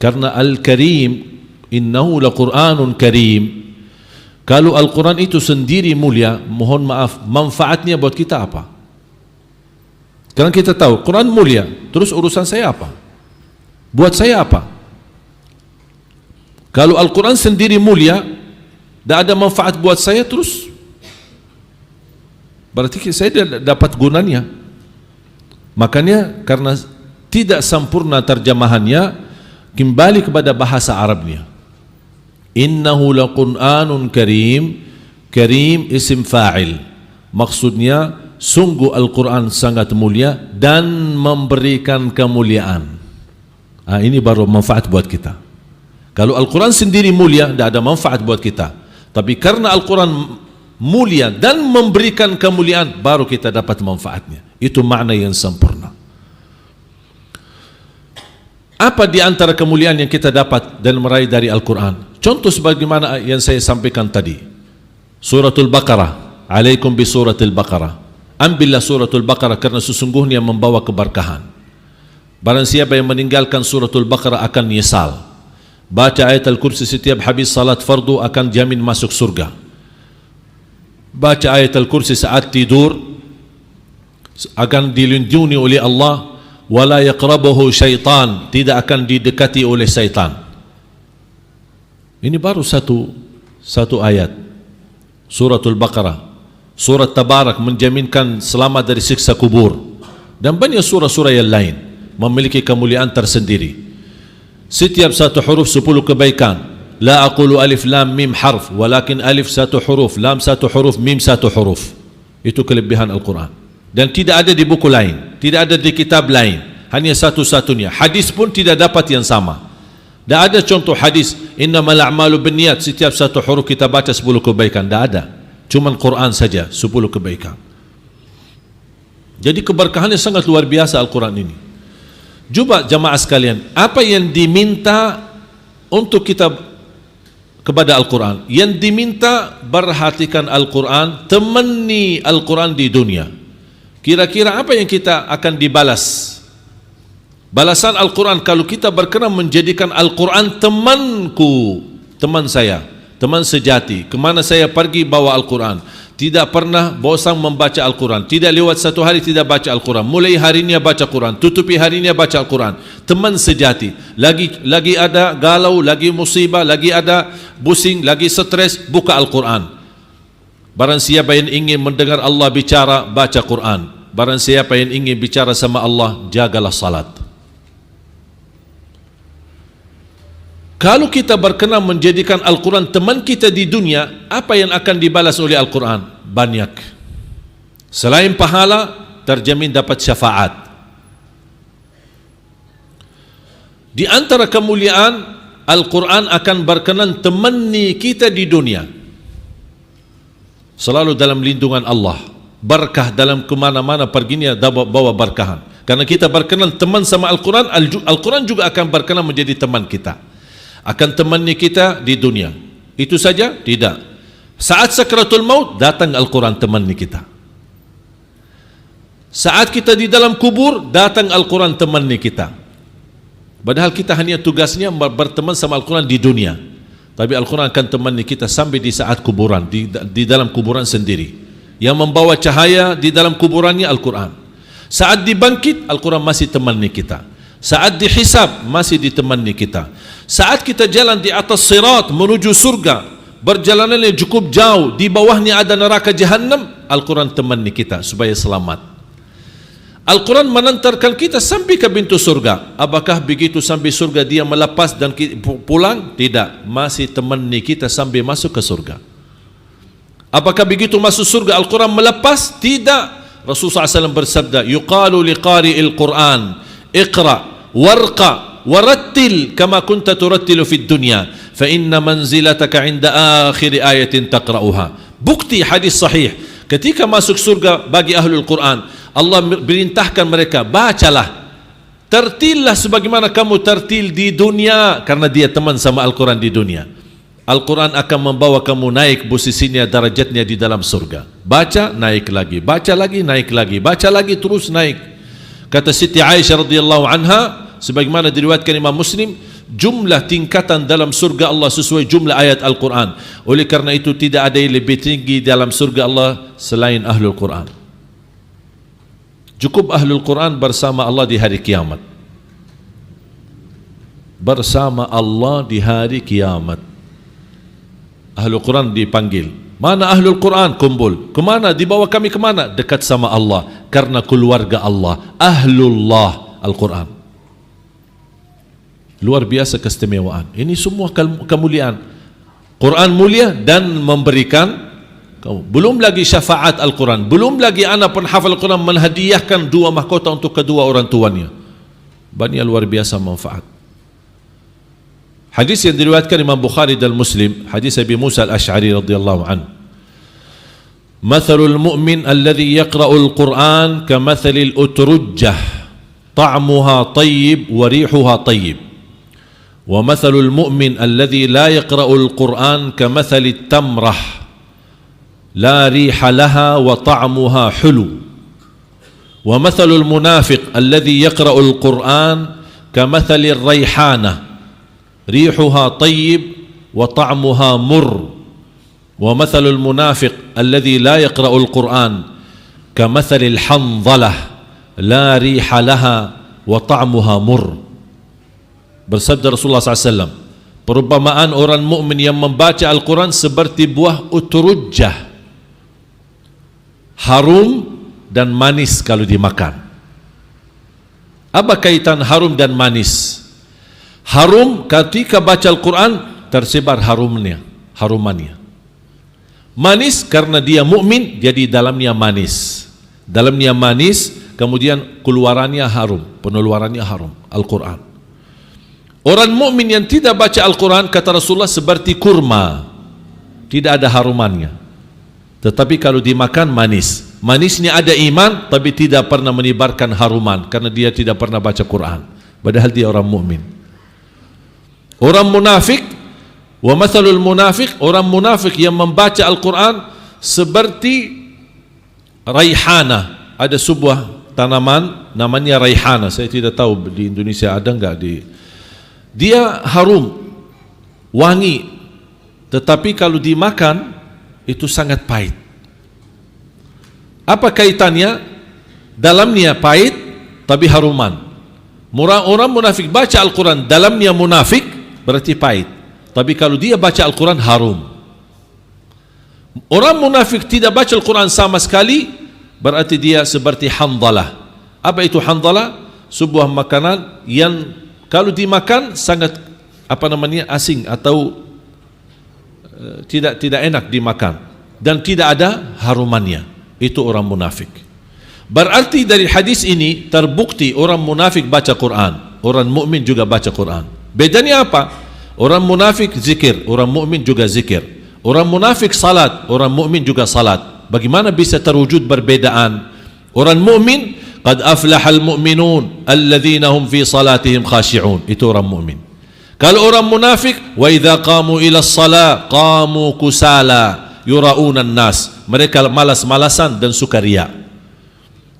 Karena Al-Karim, innahu laqur'anun karim, kalau Al-Quran itu sendiri mulia, mohon maaf, manfaatnya buat kita apa? Karena kita tahu Quran mulia, terus urusan saya apa? Buat saya apa? Kalau Al-Quran sendiri mulia, tidak ada manfaat buat saya, terus berarti saya tidak dapat gunanya. Makanya karena tidak sempurna terjemahannya, kembali kepada bahasa Arabnya. Innahu laqur'anun karim. Karim isim fa'il, maksudnya sungguh Al-Quran sangat mulia dan memberikan kemuliaan. Ini baru manfaat buat kita. Kalau Al-Quran sendiri mulia, tidak ada manfaat buat kita. Tapi karena Al-Quran mulia dan memberikan kemuliaan, baru kita dapat manfaatnya. Itu makna yang sempurna. Apa di antara kemuliaan yang kita dapat dan meraih dari Al-Quran? Contoh sebagaimana yang saya sampaikan tadi. Suratul Baqarah. Alaikum bi suratul Baqarah. Ambillah suratul Baqarah karena sesungguhnya membawa keberkahan. Barang siapa yang meninggalkan suratul Baqarah akan nyesal. Baca ayat Al-Kursi setiap habis salat fardu akan jamin masuk surga. Baca ayat Al-Kursi saat tidur akan dilindungi oleh Allah. Wala yaqrabuhu syaitan, tidak akan didekati oleh syaitan. Ini baru satu ayat suratul Baqarah. Surat Tabarak menjaminkan selamat dari siksa kubur, dan banyak surah-surah yang lain memiliki kemuliaan tersendiri. Setiap satu huruf 10 kebaikan. La aqulu alif lam mim harf, walakin alif satu huruf, lam satu huruf, mim satu huruf. Itu kelebihan Al-Quran. Dan tidak ada di buku lain, tidak ada di kitab lain, hanya satu-satunya. Hadis pun tidak dapat yang sama. Tidak ada contoh hadis innamal a'malu binniyat, setiap satu huruf kita baca 10 kebaikan. Tidak ada, cuma Quran saja 10 kebaikan. Jadi keberkahannya sangat luar biasa Al-Quran ini. Coba jamaah sekalian, apa yang diminta untuk kita kepada Al-Quran? Yang diminta perhatikan Al-Quran, temani Al-Quran di dunia. Kira-kira apa yang kita akan dibalas? Balasan Al-Quran kalau kita berkenan menjadikan Al-Quran temanku, teman saya, teman sejati. Kemana saya pergi bawa Al-Quran. Tidak pernah bosan membaca Al-Quran. Tidak lewat satu hari tidak baca Al-Quran. Mulai harinya baca Quran, tutupi harinya baca Al-Quran. Teman sejati. Lagi ada galau, lagi musibah, lagi ada pusing, lagi stres, buka Al-Quran. Barang siapa yang ingin mendengar Allah bicara, baca Quran. Barang siapa yang ingin bicara sama Allah, jagalah salat. Kalau kita berkenan menjadikan Al-Quran teman kita di dunia, apa yang akan dibalas oleh Al-Quran? Banyak. Selain pahala, terjamin dapat syafaat. Di antara kemuliaan, Al-Quran akan berkenan temani kita di dunia. Selalu dalam lindungan Allah. Berkah dalam kemana-mana perginya bawa berkahan. Karena kita berkenan teman sama Al-Quran, Al-Quran juga akan berkenan menjadi teman kita. Akan temani kita di dunia. Itu saja? Tidak. Saat sakratul maut, datang Al-Quran temani kita. Saat kita di dalam kubur, datang Al-Quran temani kita. Padahal kita hanya tugasnya berteman sama Al-Quran di dunia. Tapi Al-Quran akan temani kita sampai di saat kuburan, di dalam kuburan sendiri. Yang membawa cahaya di dalam kuburannya Al-Quran. Saat dibangkit, Al-Quran masih temani kita. Saat dihisab, masih ditemani kita. Saat kita jalan di atas sirat menuju surga, berjalanannya cukup jauh, di bawahnya ada neraka jahannam, Al-Quran temani kita supaya selamat. Al-Quran menantarkan kita sampai ke pintu surga. Apakah begitu sampai surga dia melepas dan pulang? Tidak, masih temani kita sampai masuk ke surga. Apakah begitu masuk surga Al-Quran melepas? Tidak. Rasulullah SAW bersabda, yuqalu liqari'il Quran, iqra warqa warattil kama kunta turattilu fid dunya fa inna manzilataka 'inda akhir ayatin taqra'uha. Bukti hadis sahih, ketika masuk surga bagi ahlul Quran, Allah perintahkan mereka, bacalah, tertillah sebagaimana kamu tertil di dunia, karena dia teman sama Al-Quran di dunia. Al-Quran akan membawa kamu naik posisinya, darajatnya di dalam surga. Baca, naik lagi, baca lagi, naik lagi, baca lagi, terus naik. Kata Siti Aisyah radhiyallahu anha, sebagaimana diriwayatkan Imam Muslim, jumlah tingkatan dalam surga Allah sesuai jumlah ayat Al-Quran. Oleh karena itu tidak ada yang lebih tinggi dalam surga Allah selain ahlul Quran. Cukup ahlul Quran bersama Allah di hari kiamat. Bersama Allah di hari kiamat. Ahlul Quran dipanggil. Mana ahlul Quran? Kumpul. Kemana? Dibawa kami kemana? Dekat sama Allah. Karena keluarga Allah. Ahlullah Al-Quran. Luar biasa keistimewaan. Ini semua kemuliaan. Quran mulia dan memberikan. Belum lagi syafaat Al-Quran. Belum lagi anak penghafal Al-Quran menghadiahkan 2 mahkota untuk kedua orang tuanya. Banyak luar biasa manfaat. Hadis yang diriwayatkan Imam Bukhari dan Muslim, hadis Abi Musa Al-Ash'ari radhiyallahu anhu. Mathalul mu'min alladhi yaqra'ul Qur'an kamathalil utrujjah ta'muha tayyib wa rihuha tayyib. Wa mathalul mu'min alladhi la yaqra'ul Qur'an kamathalit tamrah la riha laha wa ta'muha hulu. Wa mathalul munafiq alladhi yaqra'ul Qur'an kamathalir rayhanah rihuha tayyib wa ta'muha murr. Wa mathalul munafiq alladhi la yaqra'ul Qur'an kamathalil hanzalah la riha laha wa ta'muha murr. Bersabda Rasulullah SAW, perumpamaan orang mukmin yang membaca Al-Quran seperti buah utrujjah, harum dan manis kalau dimakan. Apa kaitan harum dan manis? Harum ketika baca Al-Quran tersebar harumannya. Manis karena dia mukmin, jadi dalamnya manis. Dalamnya manis, kemudian keluarannya harum, pengeluarannya harum. Al-Quran. Orang mukmin yang tidak baca Al-Quran, kata Rasulullah, seperti kurma, tidak ada harumannya. Tetapi kalau dimakan manis. Manisnya ada iman, tapi tidak pernah menyebarkan haruman karena dia tidak pernah baca Quran. Padahal dia orang mukmin. Orang munafik, wa mathalul munafiq, orang munafik yang membaca Al-Quran seperti raihana. Ada sebuah tanaman namanya raihana. Saya tidak tahu di Indonesia ada enggak dia harum, wangi, tetapi kalau dimakan itu sangat pahit. Apa kaitannya? Dalamnya pahit tapi haruman. Orang munafik baca Al-Quran, dalamnya munafik berarti pahit, tapi kalau dia baca Al-Quran harum. Orang munafik tidak baca Al-Quran sama sekali, berarti dia seperti handalah. Apa itu handalah? Sebuah makanan yang kalau dimakan sangat asing atau tidak enak dimakan dan tidak ada harumannya. Itu orang munafik. Berarti dari hadis ini terbukti orang munafik baca Quran, orang mukmin juga baca Quran. Bedanya apa? Orang munafik zikir, orang mukmin juga zikir. Orang munafik salat, orang mukmin juga salat. Bagaimana bisa terwujud perbedaan? Orang mukmin, qad aflahal mu'minun alladhina hum fi salatihim khashi'un. Itu orang mukmin. Kalau orang munafik, wa idza qamu ila shalah qamu kusala yura'una an-nas. Mereka malas-malasan dan suka riya.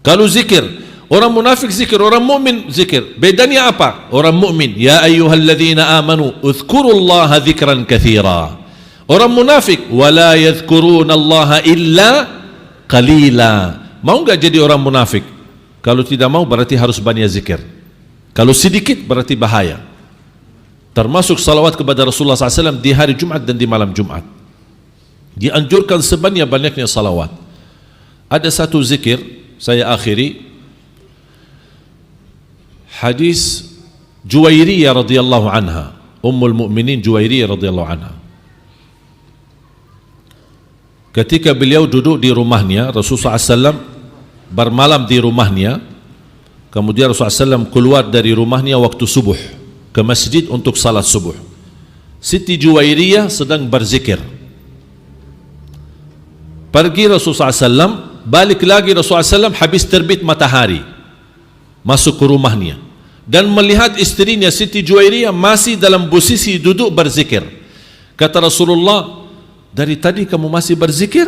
Kalau zikir, orang munafik zikir, orang mukmin zikir. Bedanya apa? Orang mukmin, ya ayyuhalladzina amanu udhkurullaha dzikran katsira. Orang munafik, wala yadhkurunallaha illa qalila. Mau enggak jadi orang munafik? Kalau tidak mau berarti harus banyak zikir. Kalau sedikit berarti bahaya. Termasuk salawat kepada Rasulullah SAW di hari Jumat dan di malam Jumat. Dianjurkan sebanyak-banyaknya salawat. Ada satu zikir, saya akhiri. Hadis Juwairiyah radhiyallahu anha, Ummul Mukminin Juwairiyah radhiyallahu anha. Ketika beliau duduk di rumahnya, Rasulullah SAW bermalam di rumahnya. Kemudian Rasulullah SAW keluar dari rumahnya waktu subuh ke masjid untuk salat subuh. Siti Juwairiyah sedang berzikir. Pergi Rasulullah SAW, balik lagi Rasulullah SAW habis terbit matahari, masuk ke rumahnya dan melihat istrinya Siti Juwairiyah masih dalam posisi duduk berzikir. Kata Rasulullah, dari tadi kamu masih berzikir?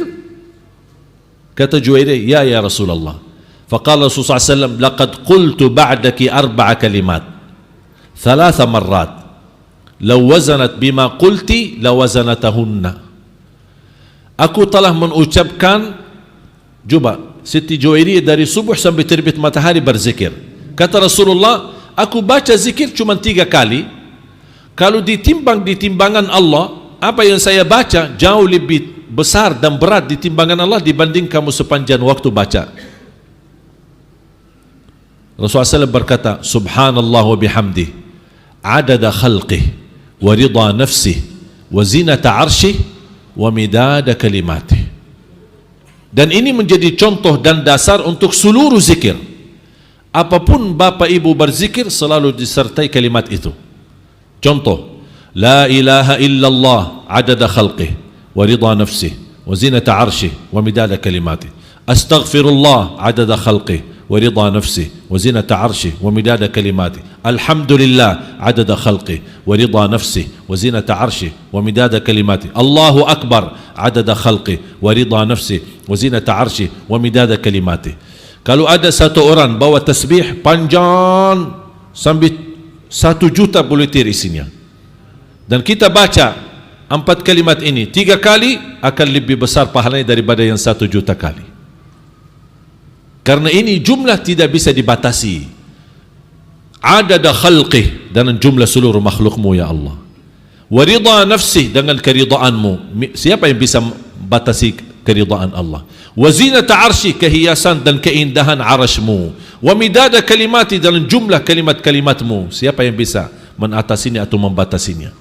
Kata Juwairiyah, ya Rasulullah. Faqala Rasulullah SAW, laqad qultu ba'daki 4 kalimat 3 marrat law wazanat bima qulti lawazanatahunna. Aku telah mengucapkan, coba Siti Juwairiyah dari subuh sampai terbit matahari berzikir. Kata Rasulullah, aku baca zikir cuma 3 kali. Kalau ditimbang di timbangan Allah, apa yang saya baca jauh lebih besar dan berat di timbangan Allah dibanding kamu sepanjang waktu baca. Rasulullah SAW berkata, subhanallah wa bihamdih adada khalqih wa ridha nafsih wa zinata arshih wa midada kalimatih. Dan ini menjadi contoh dan dasar untuk seluruh zikir. Apapun Bapak Ibu berzikir selalu disertai kalimat itu. Contoh, la ilaha illallah adada khalqih wa ridha nafsih وزنة عرشه ومداد كلماته أستغفر الله عدد خلقه ورضا نفسه وزنة عرشه ومداد كلماته الحمد لله عدد خلقه ورضا نفسه وزنة عرشه ومداد كلماته الله أكبر عدد خلقه ورضا نفسه وزنة عرشه ومداد كلماته. Kalau ada satu orang bawa tasbih panjang sampai 1 juta buletir isinya, dan kita baca 4 kalimat ini 3 kali, akan lebih besar pahalanya daripada yang 1 juta kali. Karena ini jumlah tidak bisa dibatasi. Adada khalqih, dengan jumlah seluruh makhlukmu ya Allah. Wa ridha nafsih, dengan keridaanmu. Siapa yang bisa batasi keridaan Allah? Wa zinata arsyih, kehiasan dan keindahan arasmu. Wa midada kalimati, dalam jumlah kalimat-kalimatmu. Siapa yang bisa menatasinya atau membatasinya?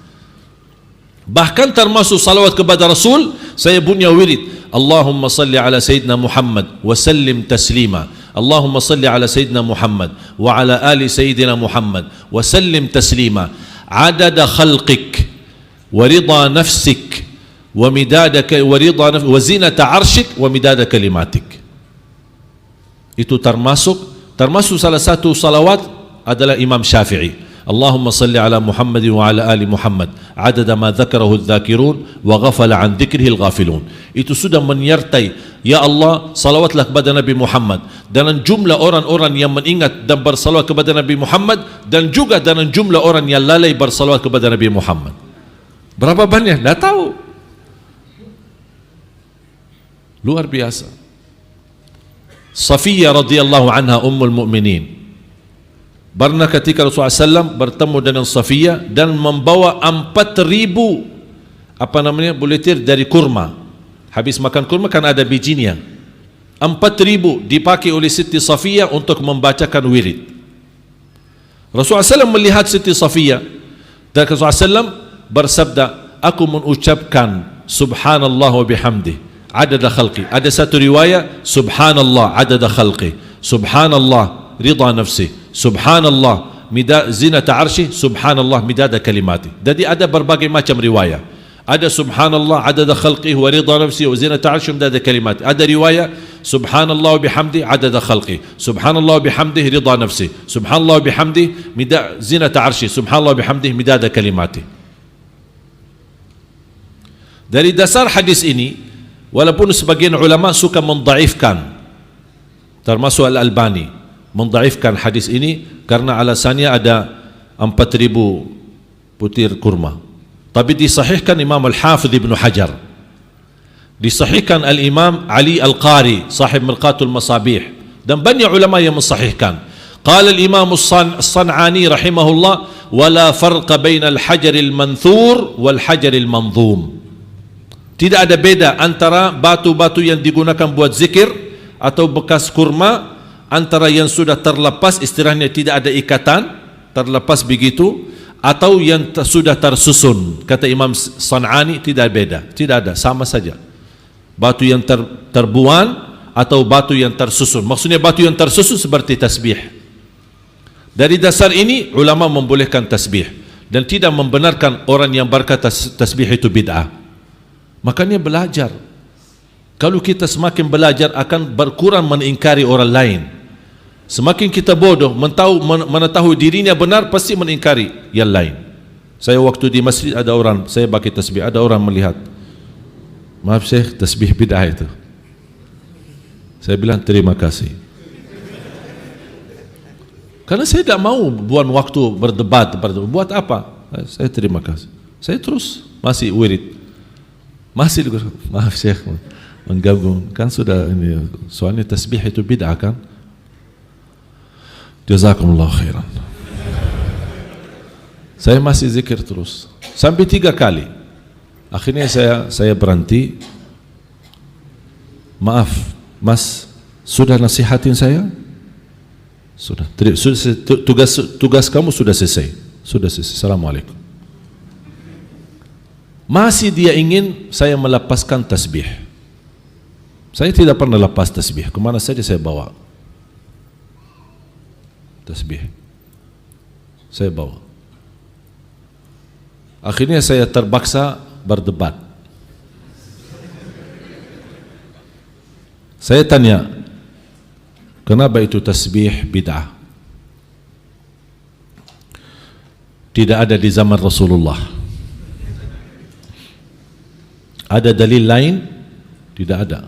Bahkan termasuk salawat kepada Rasul, saya punya wirid. Allahumma salli ala Sayyidina Muhammad wa sallim taslima. Allahumma salli ala Sayyidina Muhammad wa ala ali Sayyidina Muhammad wa sallim taslima. Adada khalqik wa ridha nafsik wa midadaka wa ridha wa zinata arshik wa midada kalimatik. Itu termasuk salah satu salawat adalah Imam Syafi'i. Allahumma salli ala Muhammad wa ala ali Muhammad adada ma dzakarahu adh-dhakirun wa ghafala an dzikrihi al-ghafilun. Itu sudah menyertai, ya Allah, salawatlah kepada Nabi Muhammad dalam jumlah orang-orang yang mengingat dan bersalawat kepada Nabi Muhammad, dan juga dalam jumlah orang yang lalai bersalawat kepada Nabi Muhammad. Berapa banyak? Dah tahu. Luar biasa. Safiyah radhiyallahu anha ummul mu'minin, pernah ketika Rasulullah SAW bertemu dengan Safiyah dan membawa 4,000 buletir dari kurma. Habis makan kurma kan ada bijinya. 4,000 dipakai oleh Siti Safiyah untuk membacakan wirid. Rasulullah SAW melihat Siti Safiyah, dan Rasulullah SAW bersabda, aku mengucapkan subhanallah wa bihamdih adada khalqi. Ada satu riwayat subhanallah adada khalqi, subhanallah ridha nafsi, subhanallah zinata arsyih, subhanallah midada kalimati. Jadi ada berbagai macam riwayat. Ada subhanallah adada khalqih wa ridha nafsi wa zinata arsyih midada kalimati. Ada riwayat subhanallah bihamdi adada khalqih, subhanallah bihamdih ridha nafsi, subhanallah bihamdih zinata arsyih, subhanallah bihamdih midada kalimati. Dari dasar hadis ini, walaupun sebagian ulama suka mendhaifkan, termasuk Al-Albani mendhaifkan hadis ini karena alasannya ada 4,000 butir kurma. Tapi disahihkan Imam Al-Hafidh Ibn Hajar, disahihkan Al-Imam Ali Al-Qari sahib Mirqatul Masabih, dan banyak ulama yang mensahihkan. Qala Al-Imam As-San'ani rahimahullah, wala farqa baina al-hajar al-manthur wal hajar al-manzum. Tidak ada beda antara batu-batu yang digunakan buat zikir atau bekas kurma, antara yang sudah terlepas, istilahnya tidak ada ikatan, terlepas begitu, atau yang sudah tersusun. Kata Imam San'ani, tidak beda, tidak ada, sama saja. Batu yang terbuang atau batu yang tersusun. Maksudnya batu yang tersusun seperti tasbih. Dari dasar ini ulama membolehkan tasbih dan tidak membenarkan orang yang berkata tasbih itu bid'ah. Makanya belajar. Kalau kita semakin belajar akan berkurang mengingkari orang lain. Semakin kita bodoh mengetahui dirinya benar, pasti mengingkari yang lain. Saya waktu di masjid ada orang, saya pakai tasbih, ada orang melihat, maaf Syekh, tasbih bid'ah itu. Saya bilang terima kasih. Karena saya tidak mau buang waktu berdebat. Buat apa? Saya terima kasih. Saya terus masih wirid. Masih maaf Syekh menggabung, kan sudah ini, soalnya tasbih itu bid'ah kan. Jazakumullah khairan. Saya masih zikir terus sampai 3 kali. Akhirnya saya berhenti. Maaf Mas, sudah nasihatin saya? Sudah. Tugas kamu sudah selesai. Sudah selesai. Assalamualaikum. Masih dia ingin saya melepaskan tasbih. Saya tidak pernah lepas tasbih. Kemana saja saya bawa tasbih, saya bawa. Akhirnya saya terpaksa berdebat. Saya tanya, kenapa itu tasbih bid'ah? Tidak ada di zaman Rasulullah. Ada dalil lain? Tidak ada.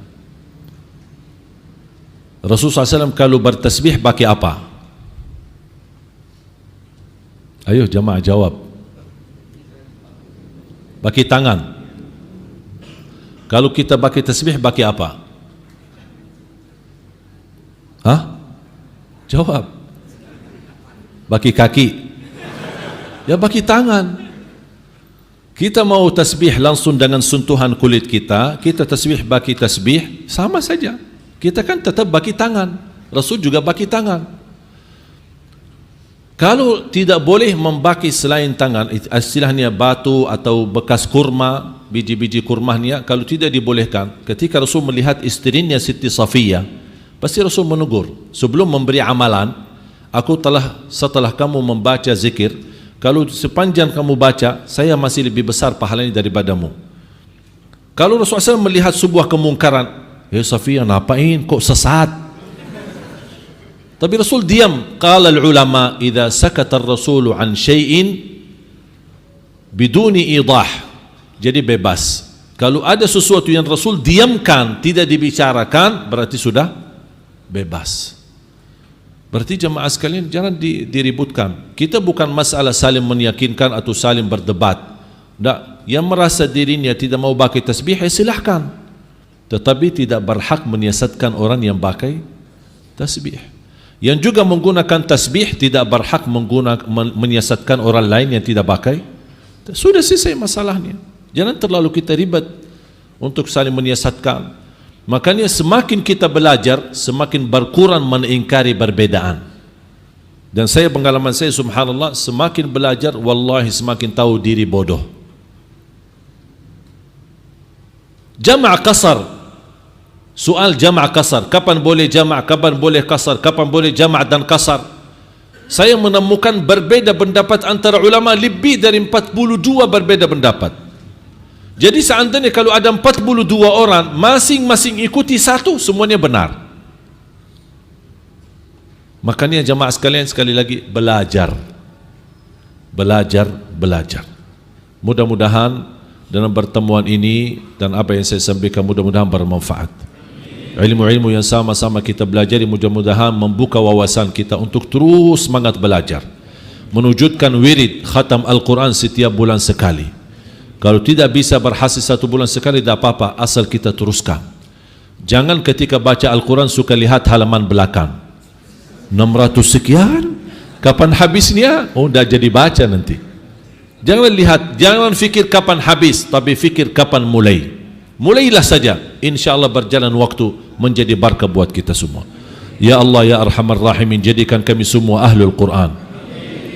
Rasulullah SAW kalau bertasbih pakai apa? Ayo jamaah jawab. Pakai tangan. Kalau kita pakai tasbih pakai apa? Hah? Jawab. Pakai kaki. Ya pakai tangan. Kita mau tasbih langsung dengan sentuhan kulit kita, kita tasbih pakai tasbih, sama saja. Kita kan tetap pakai tangan. Rasul juga pakai tangan. Kalau tidak boleh memakai selain tangan, istilahnya batu atau bekas kurma, biji-biji kurmanya, kalau tidak dibolehkan, ketika Rasul melihat istrinya Siti Safiyah, pasti Rasul menegur, sebelum memberi amalan, setelah kamu membaca zikir, kalau sepanjang kamu baca, saya masih lebih besar pahalanya daripadamu. Kalau Rasulullah SAW melihat sebuah kemungkaran, Safiyah ngapain, kok sesat? Tapi Rasul diam. Qala al-ulama, idza sakata ar-rasulu an syai'in biduni idah, jadi bebas. Kalau ada sesuatu yang Rasul diamkan, tidak dibicarakan, berarti sudah bebas. Berarti jemaah sekalian jangan diributkan. Kita bukan masalah saling meyakinkan atau saling berdebat. Tak, yang merasa dirinya tidak mau pakai tasbih, silahkan. Tetapi tidak berhak menyiasatkan orang yang pakai tasbih. Yang juga menggunakan tasbih tidak berhak menyiasatkan orang lain yang tidak pakai. Sudah selesai masalahnya. Jangan terlalu kita ribet untuk saling menyiasatkan. Makanya semakin kita belajar, semakin berkurang mengingkari perbedaan. Dan saya pengalaman saya, subhanallah, semakin belajar, wallahi semakin tahu diri bodoh. Jama' qasar. Soal jama' qasar, kapan boleh jama', kapan boleh qasar, kapan boleh jama' dan qasar. Saya menemukan berbeda pendapat antara ulama lebih dari 42 berbeda pendapat. Jadi seandainya kalau ada 42 orang, masing-masing ikuti satu, semuanya benar. Makanya jamaah sekalian, sekali lagi, belajar. Belajar, belajar. Mudah-mudahan dalam pertemuan ini dan apa yang saya sampaikan mudah-mudahan bermanfaat. Ilmu-ilmu yang sama-sama kita belajari mudah-mudahan membuka wawasan kita untuk terus semangat belajar. Menwujudkan wirid khatam Al-Quran setiap bulan sekali. Kalau tidak bisa berhasil 1 bulan sekali, tidak apa-apa, asal kita teruskan. Jangan ketika baca Al-Quran suka lihat halaman belakang 600 sekian, kapan habisnya? Oh, dah jadi baca nanti. Jangan lihat, jangan fikir kapan habis, tapi fikir kapan mulai. Mulailah saja, insya Allah berjalan waktu menjadi barakah buat kita semua. Ya Allah ya Arhamar Rahimin, jadikan kami semua ahlul Quran,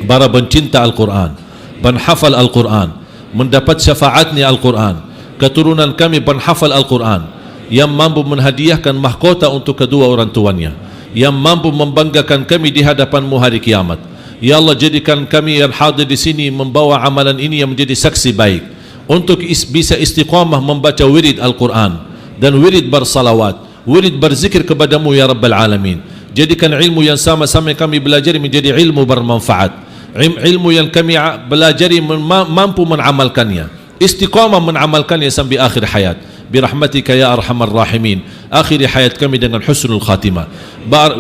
para pencinta Al-Quran, penghafal Al-Quran, mendapat syafaatnya Al-Quran, keturunan kami penghafal Al-Quran, yang mampu menhadiahkan mahkota untuk kedua orang tuanya, yang mampu membanggakan kami di hadapanmu hari kiamat. Ya Allah, jadikan kami yang hadir di sini membawa amalan ini yang menjadi saksi baik untuk bisa istiqamah membaca wirid Al-Quran dan wirid bersalawat, wirid berzikir kepadamu ya Rabbal Alamin. Jadikan ilmu yang sama-sama kami belajar menjadi ilmu bermanfaat, ilmu yang kami belajari mampu mengamalkannya, istiqamah mengamalkannya sampai akhir hayat. Birahmatika ya Arhamar Rahimin, akhiri hayat kami dengan husnul khatimah.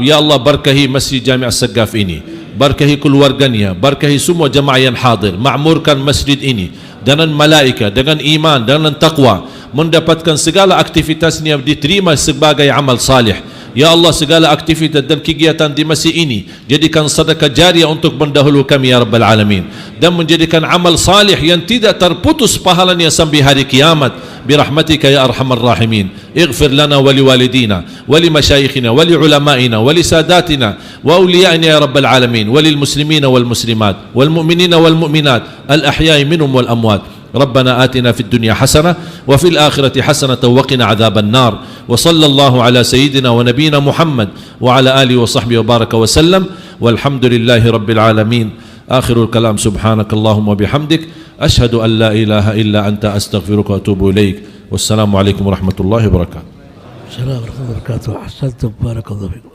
Ya Allah, berkahi Masjid Jami' As-Saggaf ini, berkahi keluarganya, berkahi semua jamaah yang hadir, makmurkan masjid ini dengan malaika, dengan iman, dengan taqwa, mendapatkan segala aktivitasnya diterima sebagai amal salih. Ya Allah, segala aktivitas dan kegiatan di masjid ini jadikan sedekah jariah untuk mendahulu kami ya Rabbal Alamin, dan menjadikan amal salih yang tidak terputus pahalanya sampai hari kiamat. Birahmatika ya Arhamar Rahimin. Ighfir lana wa liwalidina wa limasyayikhina wa liulamaina wa lisadatina wa awliyaina ya Rabbal Alamin, wa lilmuslimina wal muslimat wal mu'minina wal mu'minat al ahya'i minhum wal amwat. ربنا آتنا في الدنيا حسنة وفي الآخرة حسنة وقنا عذاب النار. وصلى الله على سيدنا ونبينا محمد وعلى آله وصحبه وبارك وسلم والحمد لله رب العالمين. آخر الكلام سبحانك اللهم وبحمدك أشهد أن لا إله إلا أنت أستغفرك وأتوب إليك. والسلام عليكم ورحمة الله وبركاته. السلام ورحمة الله وبركاته. أحسنتم بارك الله فيكم.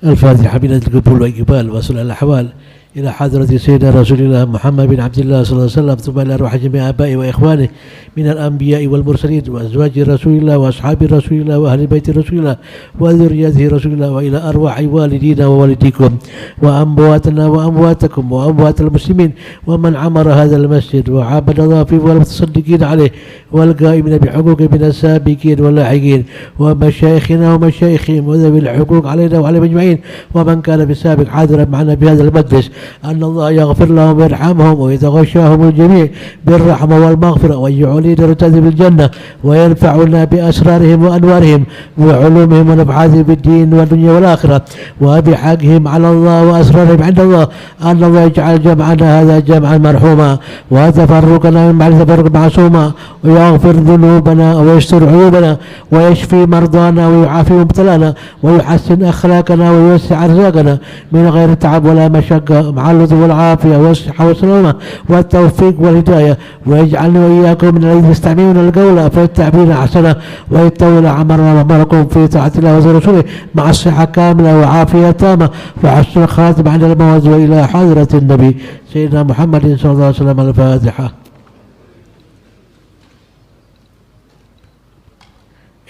الفاتحة من القبول والإقبال وصل الأحوال إلى حضرة سيدنا رسول الله محمد بن عبد الله صلى الله عليه وسلم، ثم إلى أرواح جميع آبائه وإخوانه من الأنبياء والمرسلين وأزواج رسول الله وأصحاب رسول الله وأهل بيت رسول الله وذريته رسول الله، وإلى أرواح والدينا ووالديكم وأمواتنا وأمواتكم وأموات المسلمين ومن عمر هذا المسجد وعبد الله فيه والمتصدقين عليه والقائمين بحقوق من السابقين واللاحقين ومشايخنا ومشايخهم وذوي الحقوق علينا وعلى أجمعين، ومن كان بالسابق حاضرا معنا بهذا المجلس، أن الله يغفر لهم ويرحمهم ويتغشاهم الجميع بالرحمة والمغفرة ويجعلنا درجات بالجنة وينفعنا بأسرارهم وأنوارهم وعلومهم ونفعاتهم بالدين والدنيا والآخرة وبحقهم على الله وأسرارهم عند الله، أن الله يجعل جمعنا هذا جمعا مرحوما وتفرقنا من بعد تفرق معصوما ويغفر ذنوبنا ويستر عيوبنا ويشفي مرضانا ويعافي مبتلانا ويحسن أخلاقنا ويوسع أرزاقنا من غير تعب ولا مشقة، مع اللطف والعافية والصحة والسلامة والتوفيق والهداية، ويجعلني وإياكم من الذين يستعملون القول فيتبعون أحسنه ويطول عمرنا وعمركم في طاعة الله ورسوله مع الصحة كاملة وعافية تامة وحسن الخاتم عند الموت، وإلى حضرة النبي سيدنا محمد صلى الله عليه وسلم. الفاتحة.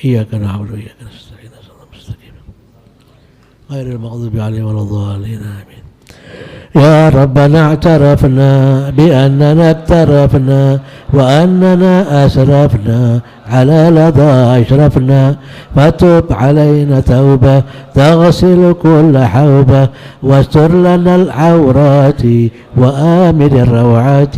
إياك نعبد وإياك نستعين صراط المستقيم غير المغضوب عليهم ولا الضالين آمين. يا ربنا اعترفنا بأننا اقترفنا وأننا أسرفنا على لظى أشرفنا، فتب علينا توبة تغسل كل حوبة واستر لنا العورات وآمن الروعات،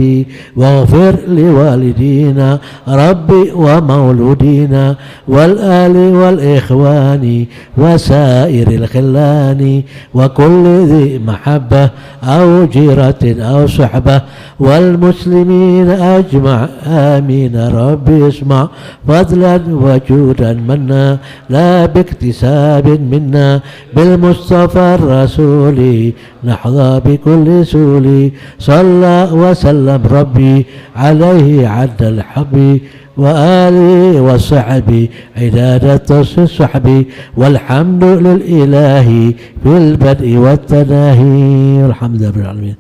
واغفر لوالدينا ربي ومولودينا والآل والإخوان وسائر الخلان وكل ذي محبة أو جيرة أو صحبة والمسلمين أجمع آمين. ربي اسمع فضلا وجودا منا لا باكتساب منا، بالمصطفى الرسول نحظى بكل سول، صلى وسلم ربي عليه عد الحب وآله وصحبه عداد الصحب، والحمد للإله في البدء والتناهي. الحمد لله رب العالمين.